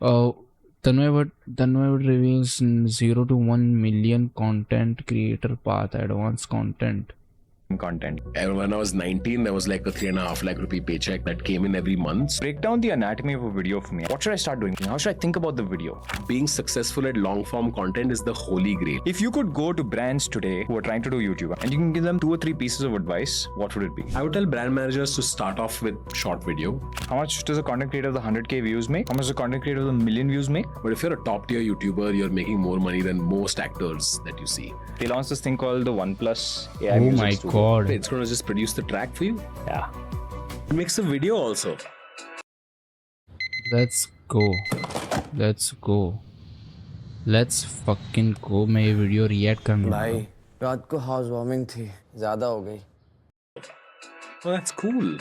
Uh, Tanmay would reveals 0 to 1 million content creator path, advanced content. Content. And when I was 19, there was like a 3.5 lakh rupee paycheck that came in every month. Break down the anatomy of a video for me. What should I start doing? How should I think about the video? Being successful at long form content is the holy grail. If you could go to brands today who are trying to do YouTube and you can give them 2 or 3 pieces of advice, what would it be? I would tell brand managers to start off with short video. How much does a content creator of the 100k views make? How much does a content creator of the million views make? But if you're a top tier YouTuber, you're making more money than most actors that you see. They launched this thing called the OnePlus AI Oh music my studio. god. It's going to just produce the track for you. Yeah. It makes a video also. Let's go. Let's fucking go. मैं ये video react करना भाई रात को house warming थी ज़्यादा हो गई. Oh, that's cool.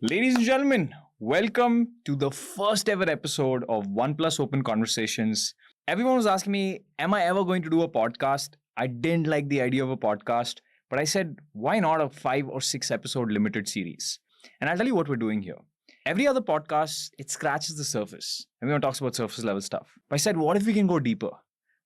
Ladies and gentlemen, welcome to the first ever episode of OnePlus Open Conversations. Everyone was asking me, am I ever going to do a podcast? I didn't like the idea of a podcast, but I said, why not a 5 or 6 episode limited series? And I'll tell you what we're doing here. Every other podcast, it scratches the surface. Everyone talks about surface level stuff. But I said, what if we can go deeper?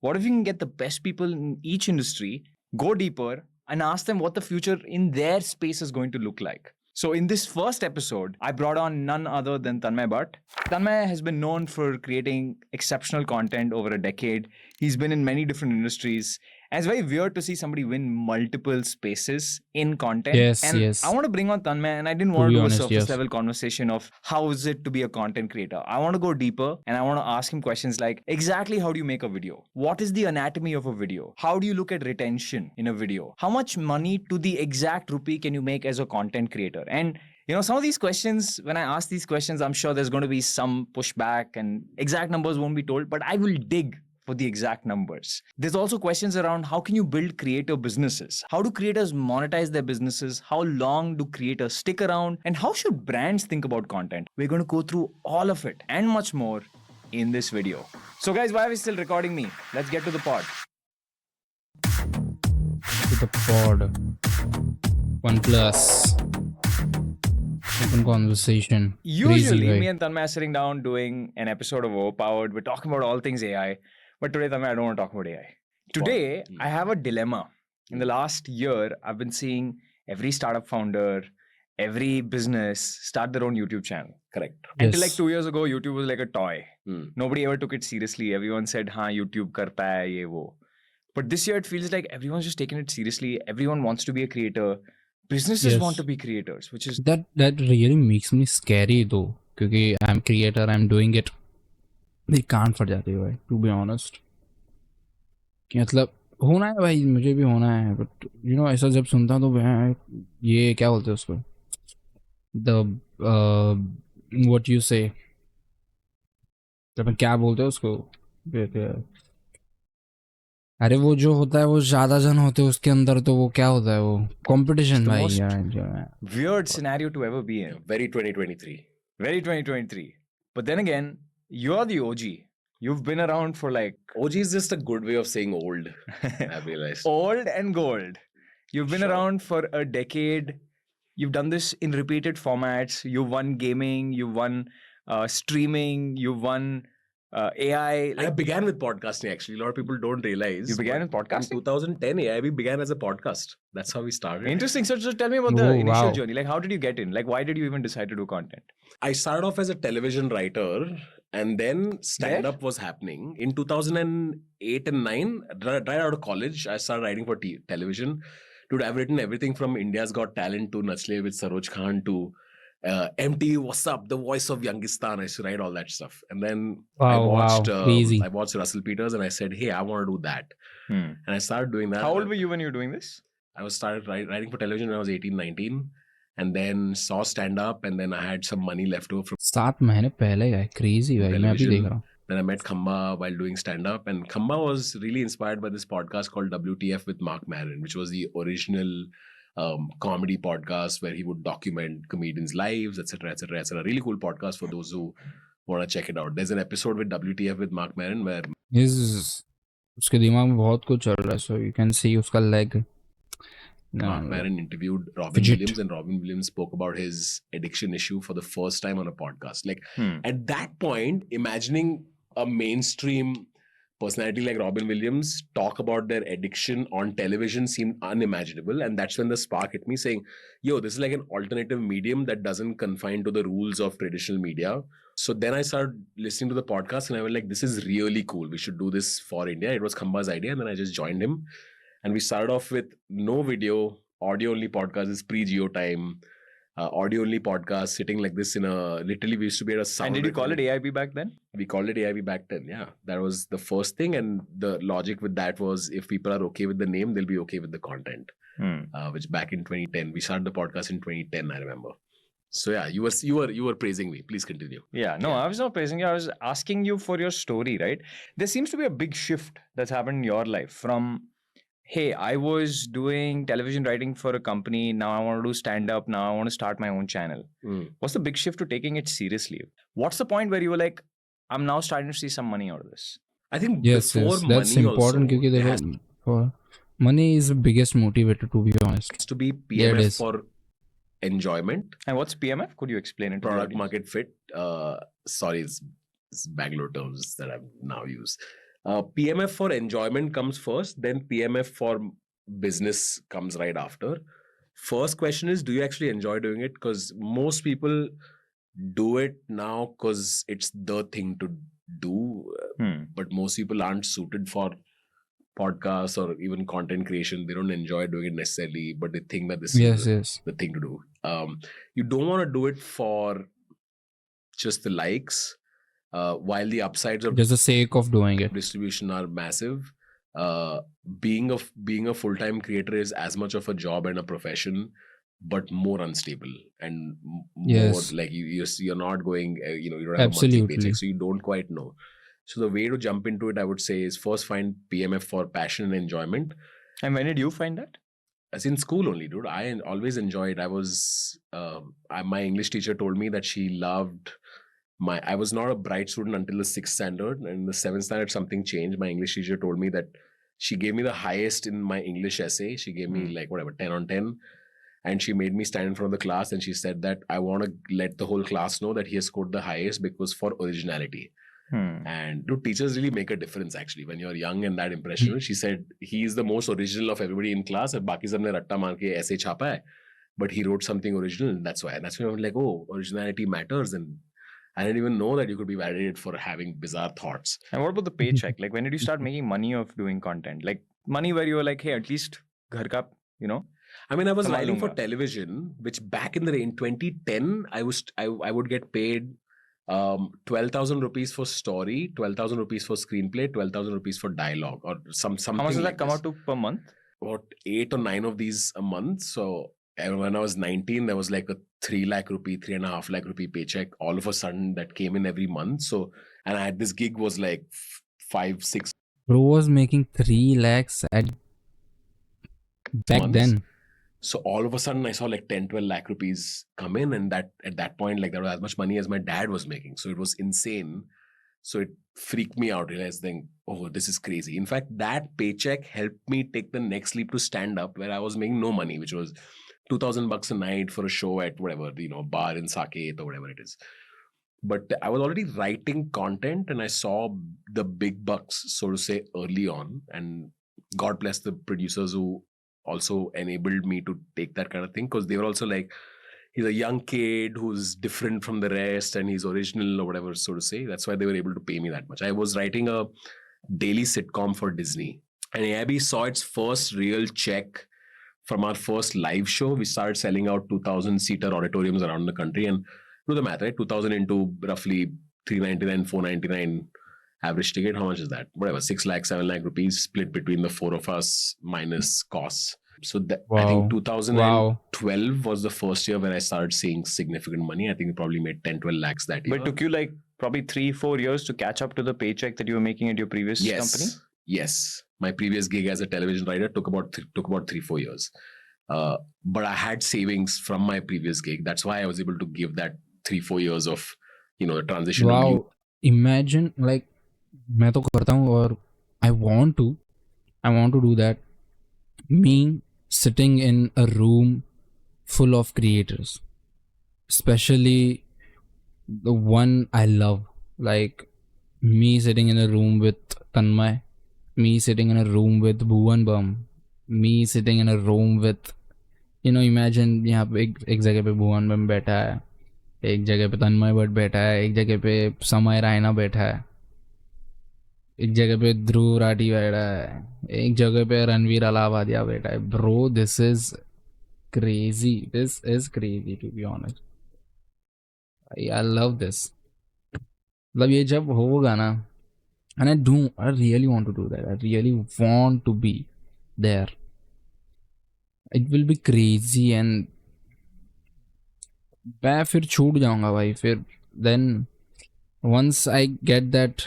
What if we can get the best people in each industry, go deeper, and ask them what the future in their space is going to look like? So in this first episode, I brought on none other than Tanmay Bhatt. Tanmay has been known for creating exceptional content over a decade. He's been in many different industries. And it's very weird to see somebody win multiple spaces in content. Yes, and yes. I want to bring on Tanmay, and I didn't want to be do honest, a surface yes. level conversation of how is it to be a content creator. I want to go deeper and I want to ask him questions like, exactly how do you make a video? What is the anatomy of a video? How do you look at retention in a video? How much money to the exact rupee can you make as a content creator? And some of these questions, when I ask these questions, I'm sure there's going to be some pushback and exact numbers won't be told, but I will dig for the exact numbers. There's also questions around how can you build creator businesses? How do creators monetize their businesses? How long do creators stick around? And how should brands think about content? We're going to go through all of it and much more in this video. So guys, why are we still recording me? Let's get to the pod. To the pod. OnePlus. Open conversation. Usually, me and Tanmay are sitting down doing an episode of Overpowered. We're talking about all things AI. But today, Tanmay, I don't want to talk about AI. Today, I have a dilemma. In the last year, I've been seeing every startup founder, every business start their own YouTube channel. Correct. Until like 2 years ago, YouTube was like a toy. Nobody ever took it seriously. Everyone said, "Haan, YouTube karta hai, ye wo." But this year, it feels like everyone's just taking it seriously. Everyone wants to be a creator. Businesses want to be creators, which is that really makes me scary though. Because I'm creator, I'm doing it. They can't फट जाती है भाई. To be honest. कि मतलब होना है भाई, मुझे भी होना है. But ऐसा जब सुनता हूँ तो मैं ये क्या बोलते हैं उसको? What you say? जब क्या बोलते हैं उसको? अरे वो जो होता है वो ज्यादा जन होते हैं उसके अंदर, तो वो क्या होता है वो कंपटीशन भाई यार. weird scenario to ever be in. Very 2023. Very 2023. But then again, you're the OG. You've been around for like OG is just a good way of saying old, I've realized. old and gold. You've been around for a decade. You've done this in repeated formats. You've won gaming. You've won streaming. You've won AI. I began with podcasting actually. A lot of people don't realize. You began with podcasting? In 2010, we began as a podcast. That's how we started. Interesting. So tell me about the Oh, initial wow. journey. Like, how did you get in? Like, why did you even decide to do content? I started off as a television writer, and then stand-up was happening. In 2008 and 9, right out of college, I started writing for television. Dude, I've written everything from India's Got Talent to Nachle with Saroj Khan to MTV, What's Up, The Voice of Youngistan. I used to write all that stuff. And then I watched Russell Peters and I said, hey, I want to do that. And I started doing that. How old were you when you were doing this? I started writing for television when I was 18, 19. And then saw stand-up, and then I had some money left over from 7 महीने पहले का crazy भाई. मैं अभी देख रहा हूँ. Then I met Khamba while doing stand-up, and Khamba was really inspired by this podcast called WTF with Mark Maron, which was the original comedy podcast where he would document comedians' lives, etc., etc., etc. Really cool podcast for those who want to check it out. There's an episode with WTF with Mark Maron where उसके दिमाग में बहुत कुछ चल रहा है. So you can see उसका leg. Mark Maron interviewed Robin Fidget. Williams, and Robin Williams spoke about his addiction issue for the first time on a podcast. Like at that point, imagining a mainstream personality like Robin Williams talk about their addiction on television seemed unimaginable. And that's when the spark hit me saying, yo, this is like an alternative medium that doesn't confine to the rules of traditional media. So then I started listening to the podcast and I was like, this is really cool. We should do this for India. It was Khamba's idea. And then I just joined him. And we started off with no video, audio only podcast. Is pre-geo time. Audio only podcast, sitting like this in a, literally we used to be at a sound. And did you call it AIB back then? We called it AIB back then, yeah. That was the first thing, and the logic with that was if people are okay with the name, they'll be okay with the content. Which back in 2010, we started the podcast in 2010, I remember. So yeah, you were praising me. Please continue. Yeah, no, I was not praising you. I was asking you for your story, right? There seems to be a big shift that's happened in your life from, hey, I was doing television writing for a company. Now I want to do stand-up. Now I want to start my own channel. What's the big shift to taking it seriously? What's the point where you were like, I'm now starting to see some money out of this? I think Yes, before that's money important also, because there has for money is the biggest motivator, to be honest. to be Yeah, it PMF is. for enjoyment, And what's PMF? Could you explain it to the product audience? market fit. Sorry, it's Bangalore terms that I've now used. PMF for enjoyment comes first, then PMF for business comes right after. First question is, do you actually enjoy doing it? Because most people do it now because it's the thing to do, but most people aren't suited for podcasts or even content creation. They don't enjoy doing it necessarily, but they think that this Yes, is the thing to do. You don't want to do it for just the likes, while the upsides of just the sake of doing it. distribution are massive. Being a full-time creator is as much of a job and a profession, but more unstable and more Yes. like you're not going, you don't have a monthly Absolutely. paycheck, so you don't quite know. So the way to jump into it, I would say, is first find PMF for passion and enjoyment. And when did you find that? As in school only, dude. I always enjoyed. I was my English teacher told me that she loved I was not a bright student until the 6th standard, and in the 7th standard something changed. My English teacher told me that she gave me the highest in my English essay. She gave me like whatever 10 on 10, and she made me stand in front of the class and she said that I want to let the whole class know that he has scored the highest because for originality. And dude, teachers really make a difference actually when you're young and that impressionable. She said he is the most original of everybody in class, and baki sabne ratta maar ke aise chhapa hai, but he wrote something original, and that's why. And that's why I was like, oh, originality matters. And I didn't even know that you could be validated for having bizarre thoughts. And what about the paycheck? Like, when did you start making money of doing content? Like, money where you were like, hey, at least ghar ka, I mean, I was Kamaa writing for lunga. television, which back in the day, in 2010, I would get paid 12,000 rupees for story, 12,000 rupees for screenplay, 12,000 rupees for dialogue, or something. How much does like that come this. out to per month? About 8 or 9 of these a month. So when I was 19, there was like a 3 lakh rupee, 3.5 lakh rupee paycheck all of a sudden that came in every month. So, and I had this gig was like 5, 6 Bro was making 3 lakhs at back months. then. So all of a sudden I saw like 10, 12 lakh rupees come in, and that at that point, like that was as much money as my dad was making. So it was insane. So it freaked me out, realizing, oh, this is crazy. In fact, that paycheck helped me take the next leap to stand up, where I was making no money, which was $2,000 a night for a show at whatever, bar in Saket or whatever it is. But I was already writing content, and I saw the big bucks, so to say, early on. And God bless the producers who also enabled me to take that kind of thing, because they were also like, he's a young kid who's different from the rest and he's original or whatever, so to say. That's why they were able to pay me that much. I was writing a daily sitcom for Disney, and AIB saw its first real check from our first live show. We started selling out 2,000-seater auditoriums around the country, and do the math, right? 2,000 into roughly 399, 499 average ticket. How much is that? Whatever, 6 lakh, 7 lakh rupees split between the 4 of us minus costs. So I think 2012 was the first year when I started seeing significant money. I think we probably made 10, 12 lakhs that year. But it took you like probably 3-4 years to catch up to the paycheck that you were making at your previous company? Yes. My previous gig as a television writer took about 3-4 years. But I had savings from my previous gig. That's why I was able to give that 3-4 years of, the transition. Wow. Imagine, like, मैं तो करता हूँ और I want to do that. Me sitting in a room full of creators, especially the one I love, like me sitting in a room with Tanmay, me sitting in a room with Bhuvan Bum, me sitting in a room with, imagine यहाँ पे एक जगह पे भुवन बम बैठा है, एक जगह पे तन्मय भट्ट बैठा है, एक जगह पे समय रायना बैठा है, एक जगह पे ध्रुव राठी बैठा है, एक जगह पे रणवीर अलाहाबादिया बैठा है. Bro, this is crazy to be honest. I love this. मतलब ये जब होगा ना, and I really want to do that. I really want to be there. It will be crazy and मैं फिर छूट जाऊंगा भाई. फिर then once I get that,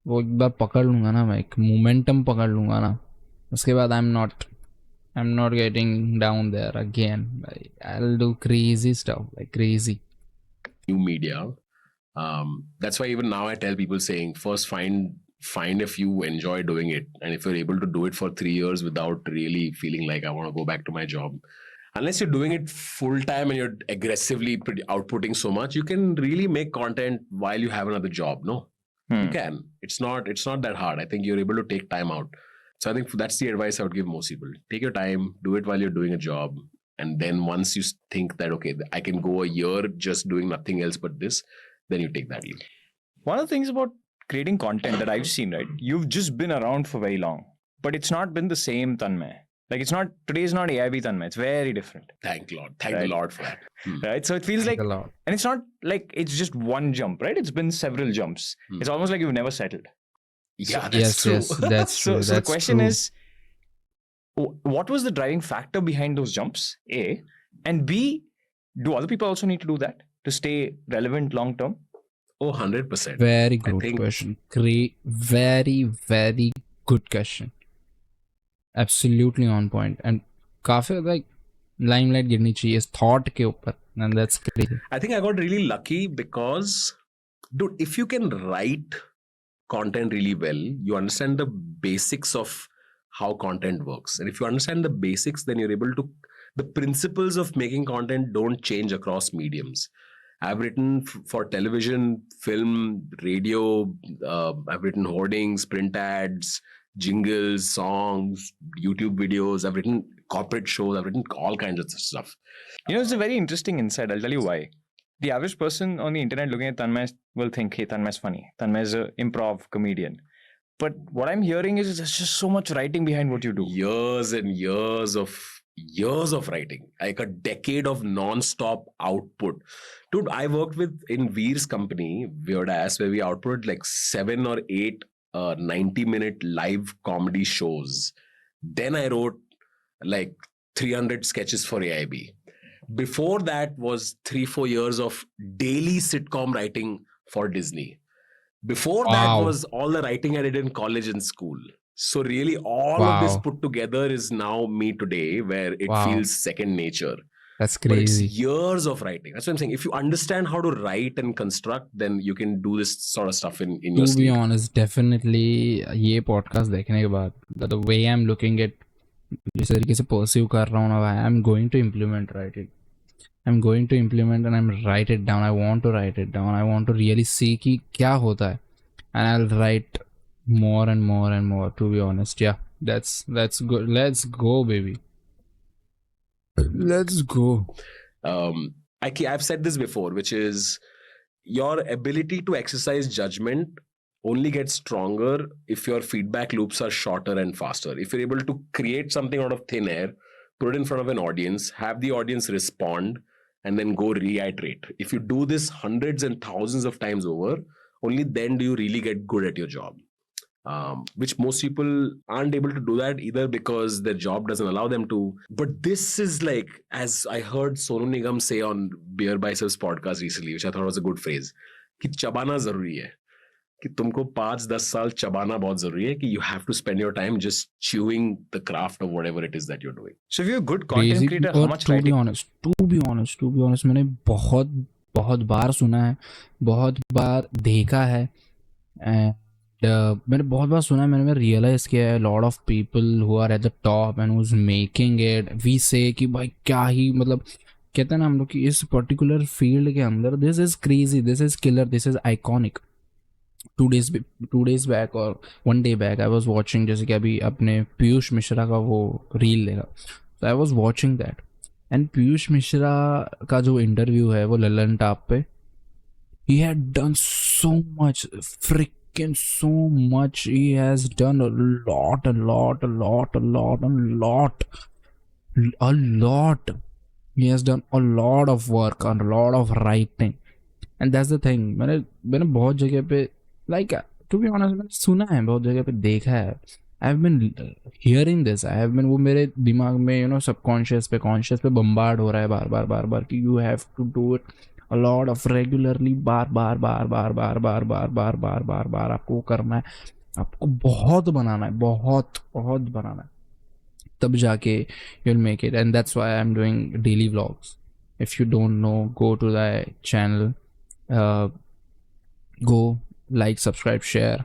वो एक बार पकड़ लूंगा ना मैं, एक मोमेंटम पकड़ लूंगा ना, उसके बाद I'm not getting down there again. I'll do crazy stuff, like crazy. New media. That's why even now I tell people saying, first find if you enjoy doing it, and if you're able to do it for 3 years without really feeling like I want to go back to my job. Unless you're doing it full time and you're aggressively outputting so much, you can really make content while you have another job. No, you can. It's not that hard. I think you're able to take time out. So I think that's the advice I would give most people. Take your time, do it while you're doing a job, and then once you think that okay, I can go a year just doing nothing else but this, then you take that leap. One of the things about creating content that I've seen, right? You've just been around for very long, but it's not been the same Tanmay. Like today is not AIB Tanmay. It's very different. Thank Lord. Thank the Lord for that. Right? So it feels like, and it's not like it's just one jump, right? It's been several jumps. It's almost like you've never settled. Yeah, that's true. Yes, that's true. So the question is, what was the driving factor behind those jumps? A, and B, do other people also need to do that to stay relevant long term? Oh, 100%. Very good question. Very, very good question. Absolutely on point. And काफी like limelight गिरनी चाहिए इस thought के ऊपर, and that's crazy. I think I got really lucky because, dude, if you can write content really well, you understand the basics of how content works. And if you understand the basics, then you're able to, the principles of making content don't change across mediums. I've written for television, film, radio, I've written hoardings, print ads, jingles, songs, YouTube videos, I've written corporate shows, I've written all kinds of stuff. It's a very interesting insight. I'll tell you why. The average person on the internet looking at Tanmay will think, hey, Tanmay's funny. Tanmay's an improv comedian. But what I'm hearing is there's just so much writing behind what you do. Years and years of writing, like a decade of non-stop output. Dude, I worked in Veer's company, Weird Ass, where we output like 7 or 8 90-minute live comedy shows. Then I wrote like 300 sketches for AIB. Before that was 3-4 years of daily sitcom writing for Disney. Before that was all the writing I did in college and school. So really all of this put together is now me today, where it feels second nature. That's But it's crazy. years of writing. That's what I'm saying. If you understand how to write and construct, then you can do this sort of stuff in your To sleep. be honest, definitely ये podcast देखने के बाद, the way I'm looking at, जिस तरीके से pursue कर रहा हूँ ना भाई, I'm going to implement writing. I'm going to implement and I'm write it down. I want to write it down. I want to really see कि क्या होता है, and I'll write more and more and more. To be honest, yeah, that's good. Let's go, baby. Let's go. I've said this before, which is your ability to exercise judgment only gets stronger if your feedback loops are shorter and faster. If you're able to create something out of thin air, put it in front of an audience, have the audience respond, and then go reiterate. If you do this hundreds and thousands of times over, only then do you really get good at your job. Which most people aren't able to do that either because their job doesn't allow them to. But this is like, as I heard Sonu Nigam say on Beer Biceps podcast recently, which I thought was a good phrase, कि चबाना जरूरी है, कि तुमको 5-10 साल चबाना बहुत जरूरी है, कि you have to spend your time just chewing the craft of whatever it is that you're doing. So if you're a good content creator, how much to writing? be honest, मैंने बहुत बार सुना है, बहुत बार देखा है, मैंने बहुत बार सुना है, मैंने रियलाइज किया है lot of people who are at the top and who's making it, we say कि भाई क्या ही मतलब कहते हैं ना हम लोग कि इस पर्टिकुलर फील्ड के अंदर this is crazy, this is killer, this is iconic. 2 days back और 1 day back I was watching, जैसे कि अभी अपने पीयूष मिश्रा का वो रील देखा, तो I was watching that. And Piyush Mishra का जो इंटरव्यू है वो ललन टॉप पे, he had done so much, freaking so much. He has done a lot, a lot, a lot, a lot, a lot, a lot. He has done a lot of work and a lot of writing. And that's the thing. मैंने बहुत जगह पे, like, to be honest, मैंने सुना है, बहुत जगह पे देखा है. I have been hearing this. I have been, वो मेरे दिमाग में subconscious पे conscious पे bombard हो रहा है बार बार कि you have to do it a lot of regularly, बार बार आपको करना है, आपको बहुत बनाना है, बहुत बनाना है, तब जाके you'll make it. And that's why I'm doing daily vlogs. If you don't know, go to the channel, go like, subscribe, share,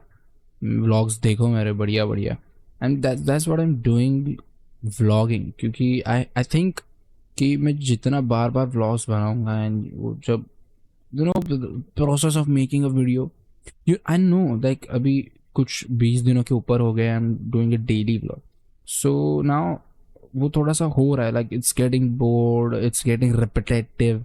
vlogs देखो मेरे बढ़िया. And that's what I'm doing, vlogging. क्योंकि I think कि मैं जितना बार vlogs बनाऊंगा, and वो जब process of making a video, I know, like अभी कुछ 20 दिनों के ऊपर हो गए I'm doing a daily vlog. So now वो थोड़ा सा हो रहा है, like it's getting bored, it's getting repetitive.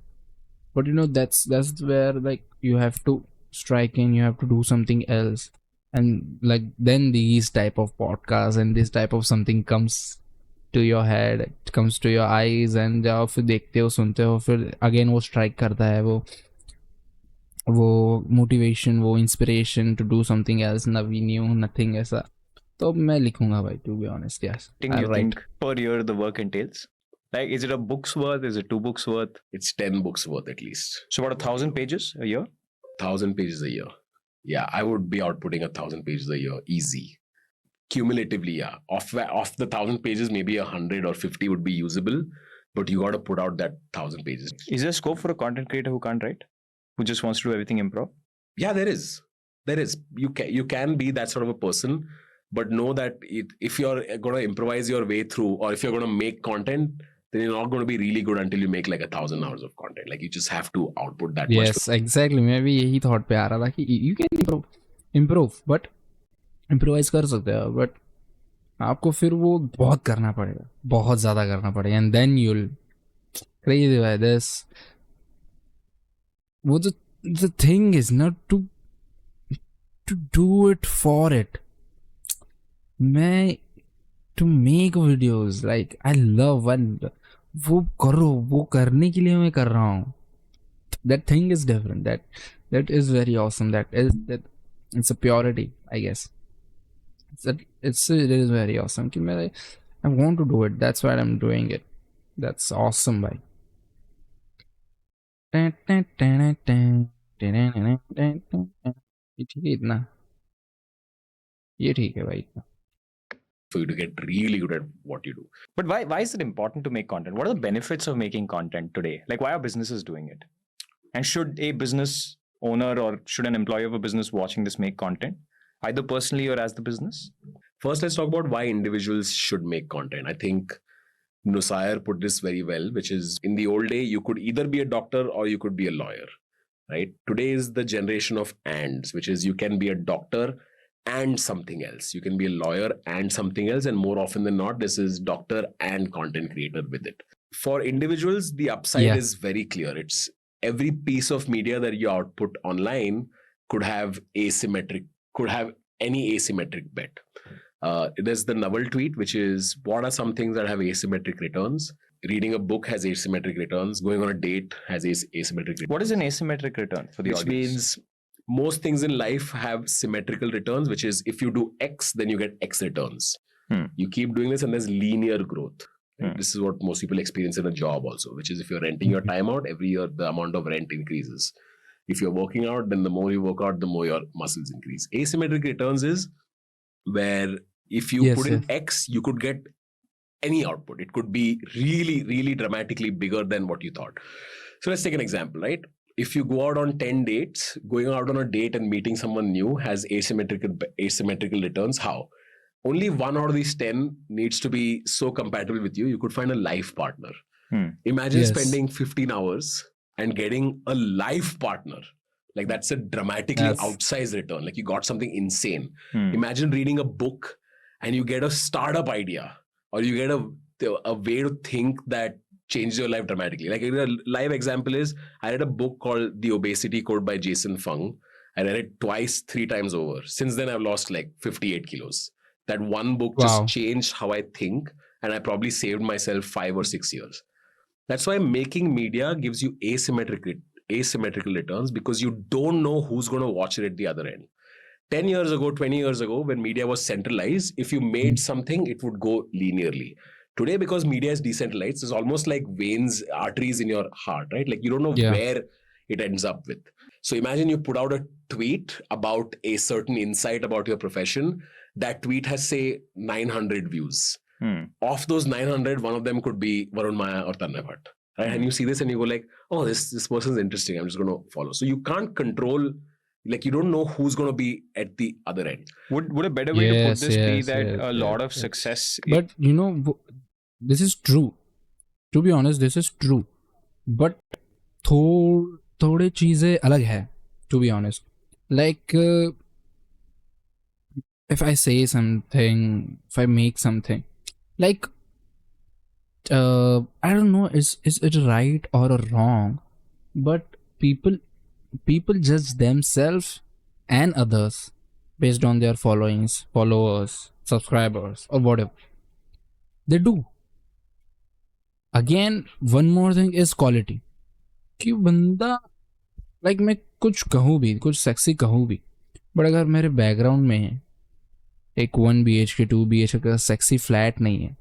But that's where, like, you have to strike in, you have to do something else. And like then these type of podcasts and this type of something comes to your head, it comes to your eyes, and जाओ फिर देखते हो, सुनते हो, फिर again वो strike करता है, वो motivation, वो inspiration to do something else, nothing ऐसा. तो मैं लिखूंगा भाई, to be honest. Yes, You think per year the work entails? Like, is it a book's worth? Is it 2 books worth? It's 10 books worth at least. So about 1,000 pages a year? 1,000 pages a year. Yeah, I would be outputting 1,000 pages a year, easy. Cumulatively, yeah. Of the 1,000 pages, maybe 100 or 50 would be usable, but you got to put out that 1,000 pages. Is there scope for a content creator who can't write, who just wants to do everything improv? Yeah, there is. You can be that sort of a person, but know that if you're going to improvise your way through, or if you're going to make content, then you're not going to be really good until you make like 1,000 hours of content. Like, you just have to output that much. Yes, exactly. मैं भी यही thought पे आ रहा था कि you can improve, but improvise कर सकते हो, but आपको फिर वो बहुत करना पड़ेगा, बहुत ज़्यादा करना पड़ेगा, and then you'll crazy by this. वो the thing is not to do it for it. मैं to make videos, like I love, and वो करो, वो करने के लिए मैं कर रहा हूँ. That thing is different. That is very awesome. That it's a purity, I guess. It is very awesome. कि मैं, I want to do it. That's why I'm doing it. That's awesome, भाई. ये ठीक है इतना, ये ठीक है भाई इतना. For you to get really good at what you do. But why is it important to make content? What are the benefits of making content today? Like, why are businesses doing it? And should a business owner, or should an employee of a business watching this make content, either personally or as the business? First, let's talk about why individuals should make content. I think Nusayar put this very well, which is, in the old day, you could either be a doctor or you could be a lawyer, right? Today is the generation of ands, which is you can be a doctor and something else. You can be a lawyer and something else. And more often than not, this is doctor and content creator with it. For individuals, the upside is very clear. It's every piece of media that you output online could have any asymmetric bet. There's the Naval tweet, which is, what are some things that have asymmetric returns? Reading a book has asymmetric returns. Going on a date has asymmetric returns. What is an asymmetric return for the Which audience? means most things in life have symmetrical returns, which is if you do X, then you get X returns. You keep doing this and there's linear growth. Right? This is what most people experience in a job also, which is if you're renting your time out, every year the amount of rent increases. If you're working out, then the more you work out, the more your muscles increase. Asymmetric returns is where if you put in X, you could get any output. It could be really, really dramatically bigger than what you thought. So let's take an example, right? if you go out on 10 dates, going out on a date and meeting someone new has asymmetrical returns. How? Only one out of these 10 needs to be so compatible with you. You could find a life partner. Imagine Yes. spending 15 hours and getting a life partner. Like that's a dramatically outsized return. Like you got something insane. Imagine reading a book and you get a startup idea, or you get a way to think that changes your life dramatically. Like a live example is, I read a book called The Obesity Code by Jason Fung. I read it twice, 3 times over. Since then, I've lost like 58 kilos. That one book just changed how I think, and I probably saved myself 5 or 6 years. That's why making media gives you asymmetrical returns, because you don't know who's going to watch it at the other end. 10 years ago, 20 years ago, when media was centralized, if you made something, it would go linearly. Today, because media is decentralized, it's almost like veins, arteries in your heart, right? Like you don't know where it ends up with. So imagine you put out a tweet about a certain insight about your profession. That tweet has, say, 900 views. Of those 900, one of them could be Varun Maya or Tanmay Bhatt. Right? And you see this and you go like, oh, this person's interesting. I'm just going to follow. So you can't control, like you don't know who's going to be at the other end. Would a better way to put this be that a lot of success... But you know, this is true. To be honest, this is true. But थोड़े चीज़ें अलग है. To be honest. Like... if I say something, if I make something, like, I don't know, is it right or wrong, but people judge themselves and others based on their followers, subscribers, or whatever. They do. Again, one more thing is quality. कि बंदा, like मैं कुछ कहूँ भी, कुछ sexy कहूँ भी, but अगर मेरे बैकग्राउंड में है एक 1 BHK 2 BHK का सेक्सी फ्लैट नहीं है,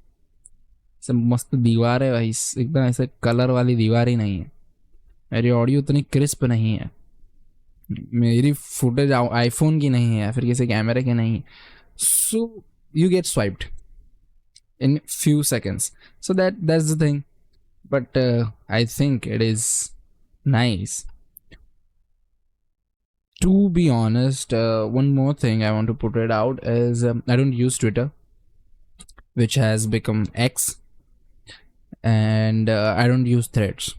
सब मस्त दीवार है भाई, एकदम ऐसे कलर वाली दीवार ही नहीं है, मेरी ऑडियो उतनी क्रिस्प नहीं है, मेरी फुटेज आईफोन की नहीं है या फिर किसी कैमरे के नहीं है, so you get swiped in few seconds. So that's the thing. But I think it is nice. To be honest, one more thing I want to put it out is I don't use Twitter, which has become X, and I don't use Threads.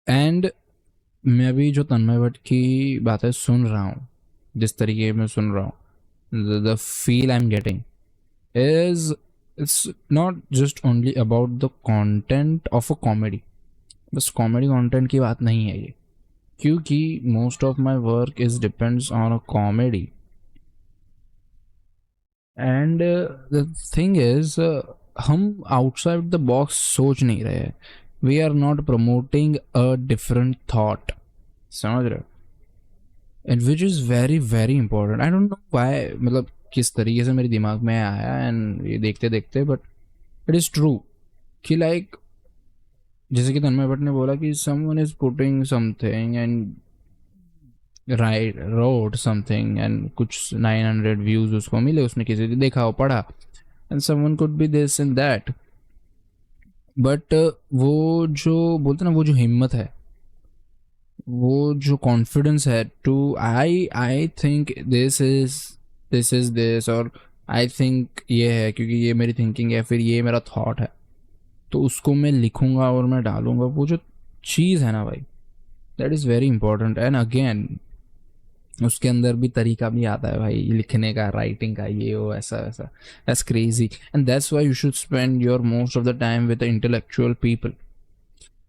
And मैं भी जो तन्मय भट्ट की बातें सुन रहा हूँ, जिस तरीके में सुन रहा हूँ, the feel I'm getting is it's not just only about the content of a comedy. बस कॉमेडी कंटेंट की बात नहीं है ये, क्योंकि most of my work is depends on a comedy. And the thing is हम आउटसाइड द बॉक्स सोच नहीं रहे हैं. We are not promoting a different thought, समझ रहे हो? And which is very very important. I don't know why, मतलब किस तरीके से मेरे दिमाग में आया एंड ये देखते देखते, बट इट इज़ ट्रू कि लाइक जैसे कि तन्मय भट्ट ने बोला कि someone is putting something and road something and कुछ 900 व्यूज उसको मिले, उसने किसी ने देखा हो, पढ़ा, and someone could be this and that. But वो जो बोलते ना, वो जो हिम्मत है, वो जो कॉन्फिडेंस है टू I think this is this, और आई थिंक ये है क्योंकि ये मेरी थिंकिंग है, फिर ये मेरा थॉट है, तो उसको मैं लिखूंगा और मैं डालूंगा. वो जो चीज़ है ना भाई, that is very important. And again उसके अंदर भी तरीका भी आता है भाई, लिखने का, राइटिंग का, ये वो ऐसा वैसा. That's crazy and that's why you should spend your most of the time with intellectual people.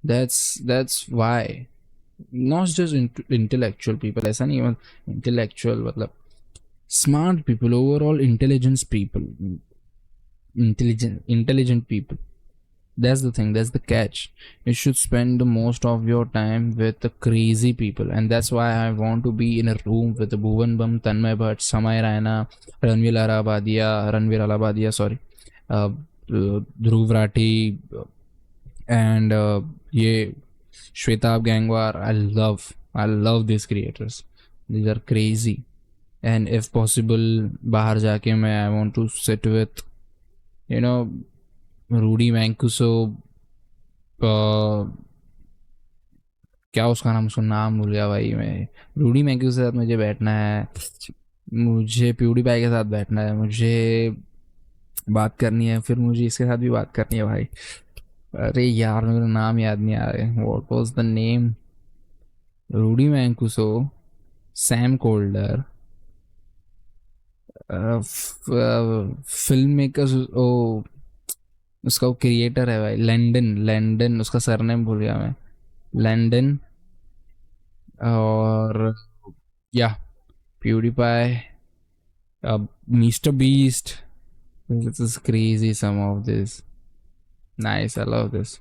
That's why, not just intellectual people. ऐसा नहीं है इंटेलेक्चुअल मतलब smart people, overall intelligence people, intelligent people. That's the thing, that's the catch. You should spend the most of your time with the crazy people, and that's why I want to be in a room with the Bhuvan Bam, Tanmay Bhatt, Samay Raina, Ranveer Alabadia, Dhruv Rathi, and ye Shwetab Gangwar. I love these creators. These are crazy. And if possible, bahar jaake I want to sit with, you know, Rudy Mancuso, क्या उसका नाम, उसका नाम भूल गया भाई मैं। Rudy McCue के साथ मुझे बैठना है, मुझे प्यूडीपाई के साथ बैठना है, मुझे बात करनी है, फिर मुझे इसके साथ भी बात करनी है भाई। अरे यार मेरा नाम याद नहीं आ रहा है, what was the name. Rudy Mancuso, Sam Colder, film makers, ओ उसका वो क्रिएटर है भाई, लैंडन, लैंडन उसका सरनेम भूल गया मैं, लैंडन। और या PewDiePie, mister beast, this is crazy some of this. Nice, I love this.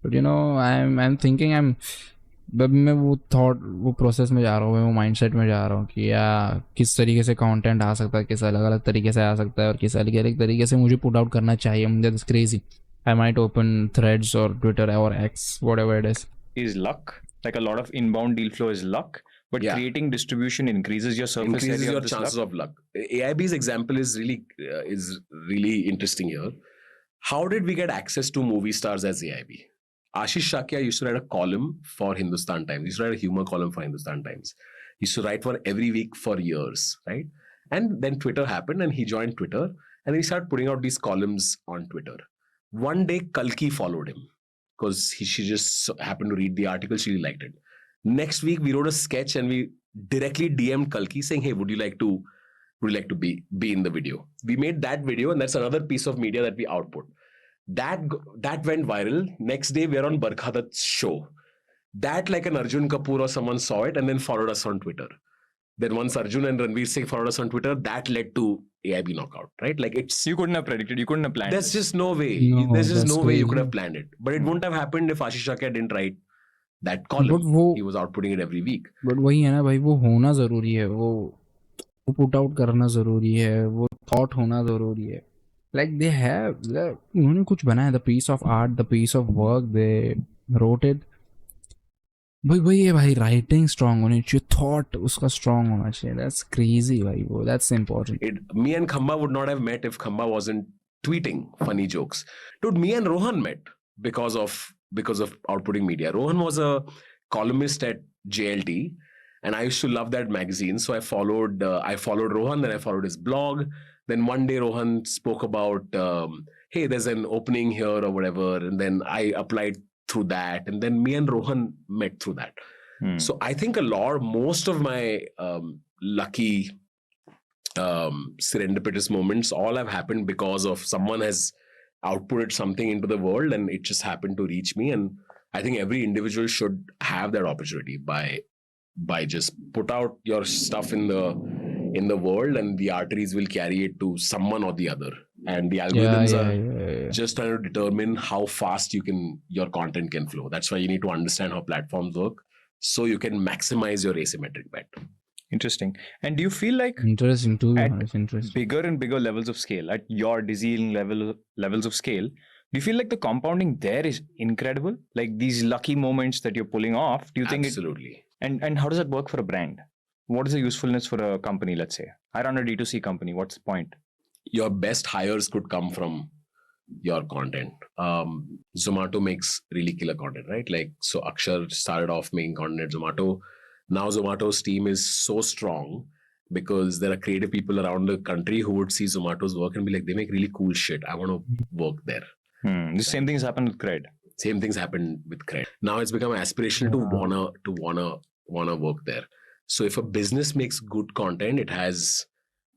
But you know, I'm thinking अब मैं वो थॉट, वो प्रोसेस में जा रहा हूँ, मैं वो माइंडसेट में जा रहा हूँ कि यार किस तरीके से कंटेंट आ सकता है, किस अलग अलग तरीके से आ सकता है, और किस अलग अलग तरीके से मुझे पुट आउट करना चाहिए। मुझे this crazy, I might open threads और ट्विटर और x, whatever it is. Is luck. Like a lot of inbound deal flow is luck, but Yeah. creating distribution increases your surface Increases area your of this chances luck. of luck. AIB's example is really interesting here. How did we get access to movie stars as AIB? Ashish Shakya used to write a column for Hindustan Times. He used to write a humor column for Hindustan Times. He used to write for every week for years, right? And then Twitter happened and he joined Twitter and he started putting out these columns on Twitter. One day, Kalki followed him because she just happened to read the article. She really liked it. Next week, we wrote a sketch and we directly DM'd Kalki saying, "Hey, would you like to be in the video?" We made that video, and that's another piece of media that we output. That went viral. Next day, we are on Barkhadat's show. That, like an Arjun Kapoor or someone, saw it and then followed us on Twitter. Then once Arjun and Ranveer Singh followed us on Twitter, that led to AIB knockout, right? Like it's You couldn't have predicted. You couldn't have planned. there's this. just no way. No, There's just that's no way you could crazy. have planned it. But it wouldn't have happened if Ashish Shakya didn't write that column. But वो, He was outputting it every week. But वही है ना भाई, वो होना ज़रूरी है, वो पुट आउट करना ज़रूरी है, वो थॉट होना ज़रूरी है। लाइक दे हैव, उन्होंने कुछ बनाया, the piece of art, the piece of work they wrote it, भाई वही है भाई, राइटिंग स्ट्रांग होनी चाहिए, थॉट उसका स्ट्रांग होना चाहिए। दैट्स क्रेजी भाई, वो that's important. Me and Khamba would not have met if Khamba wasn't tweeting funny jokes. Dude, me and Rohan met because of outputting media. Rohan was a columnist at JLT, and I used to love that magazine. So I followed Rohan, then I followed his blog. Then one day Rohan spoke about, hey, there's an opening here or whatever, and then I applied through that, and then me and Rohan met through that. So I think most of my lucky serendipitous moments all have happened because of someone has outputted something into the world and it just happened to reach me. And I think every individual should have that opportunity by just put out your stuff in the world, and the arteries will carry it to someone or the other, and the algorithms are just trying to determine how fast your content can flow. That's why you need to understand how platforms work so you can maximize your asymmetric bet. Interesting. And do you feel like Interesting too. at It's interesting. bigger and bigger levels of scale, at your dizzying levels of scale, do you feel like the compounding there is incredible? Like these lucky moments that you're pulling off, do you think Absolutely. And how does that work for a brand? What is the usefulness for a company? Let's say I run a D2C company. What's the point? Your best hires could come from your content. Zomato makes really killer content, right? Like, so Akshar started off making content at Zomato. Now Zomato's team is so strong because there are creative people around the country who would see Zomato's work and be like, they make really cool shit. I want to work there. The same things happen with Cred. Same things happen with Cred. Now it's become aspirational to wanna work there. So if a business makes good content, it has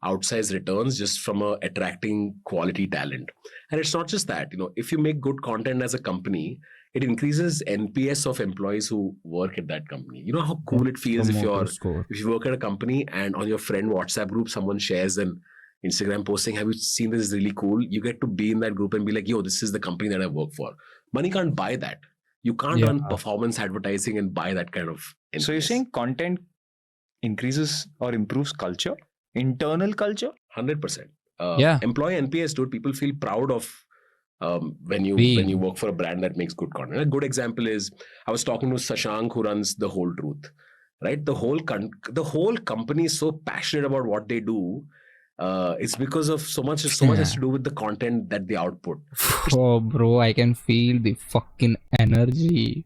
outsized returns just from attracting quality talent. And it's not just that, if you make good content as a company, it increases NPS of employees who work at that company. You know how cool it feels if you work at a company and on your friend WhatsApp group, someone shares an Instagram posting, have you seen this is really cool? You get to be in that group and be like, yo, this is the company that I work for. Money can't buy that. You can't run performance advertising and buy that kind of NPS. So you're saying content increases or improves culture, internal culture? 100%. Yeah. Employee NPS, dude. People feel proud of when you work for a brand that makes good content. A good example is, I was talking to Sashank, who runs The Whole Truth, right? The whole company is so passionate about what they do. It's because of so much has to do with the content that they output. Oh bro, I can feel the fucking energy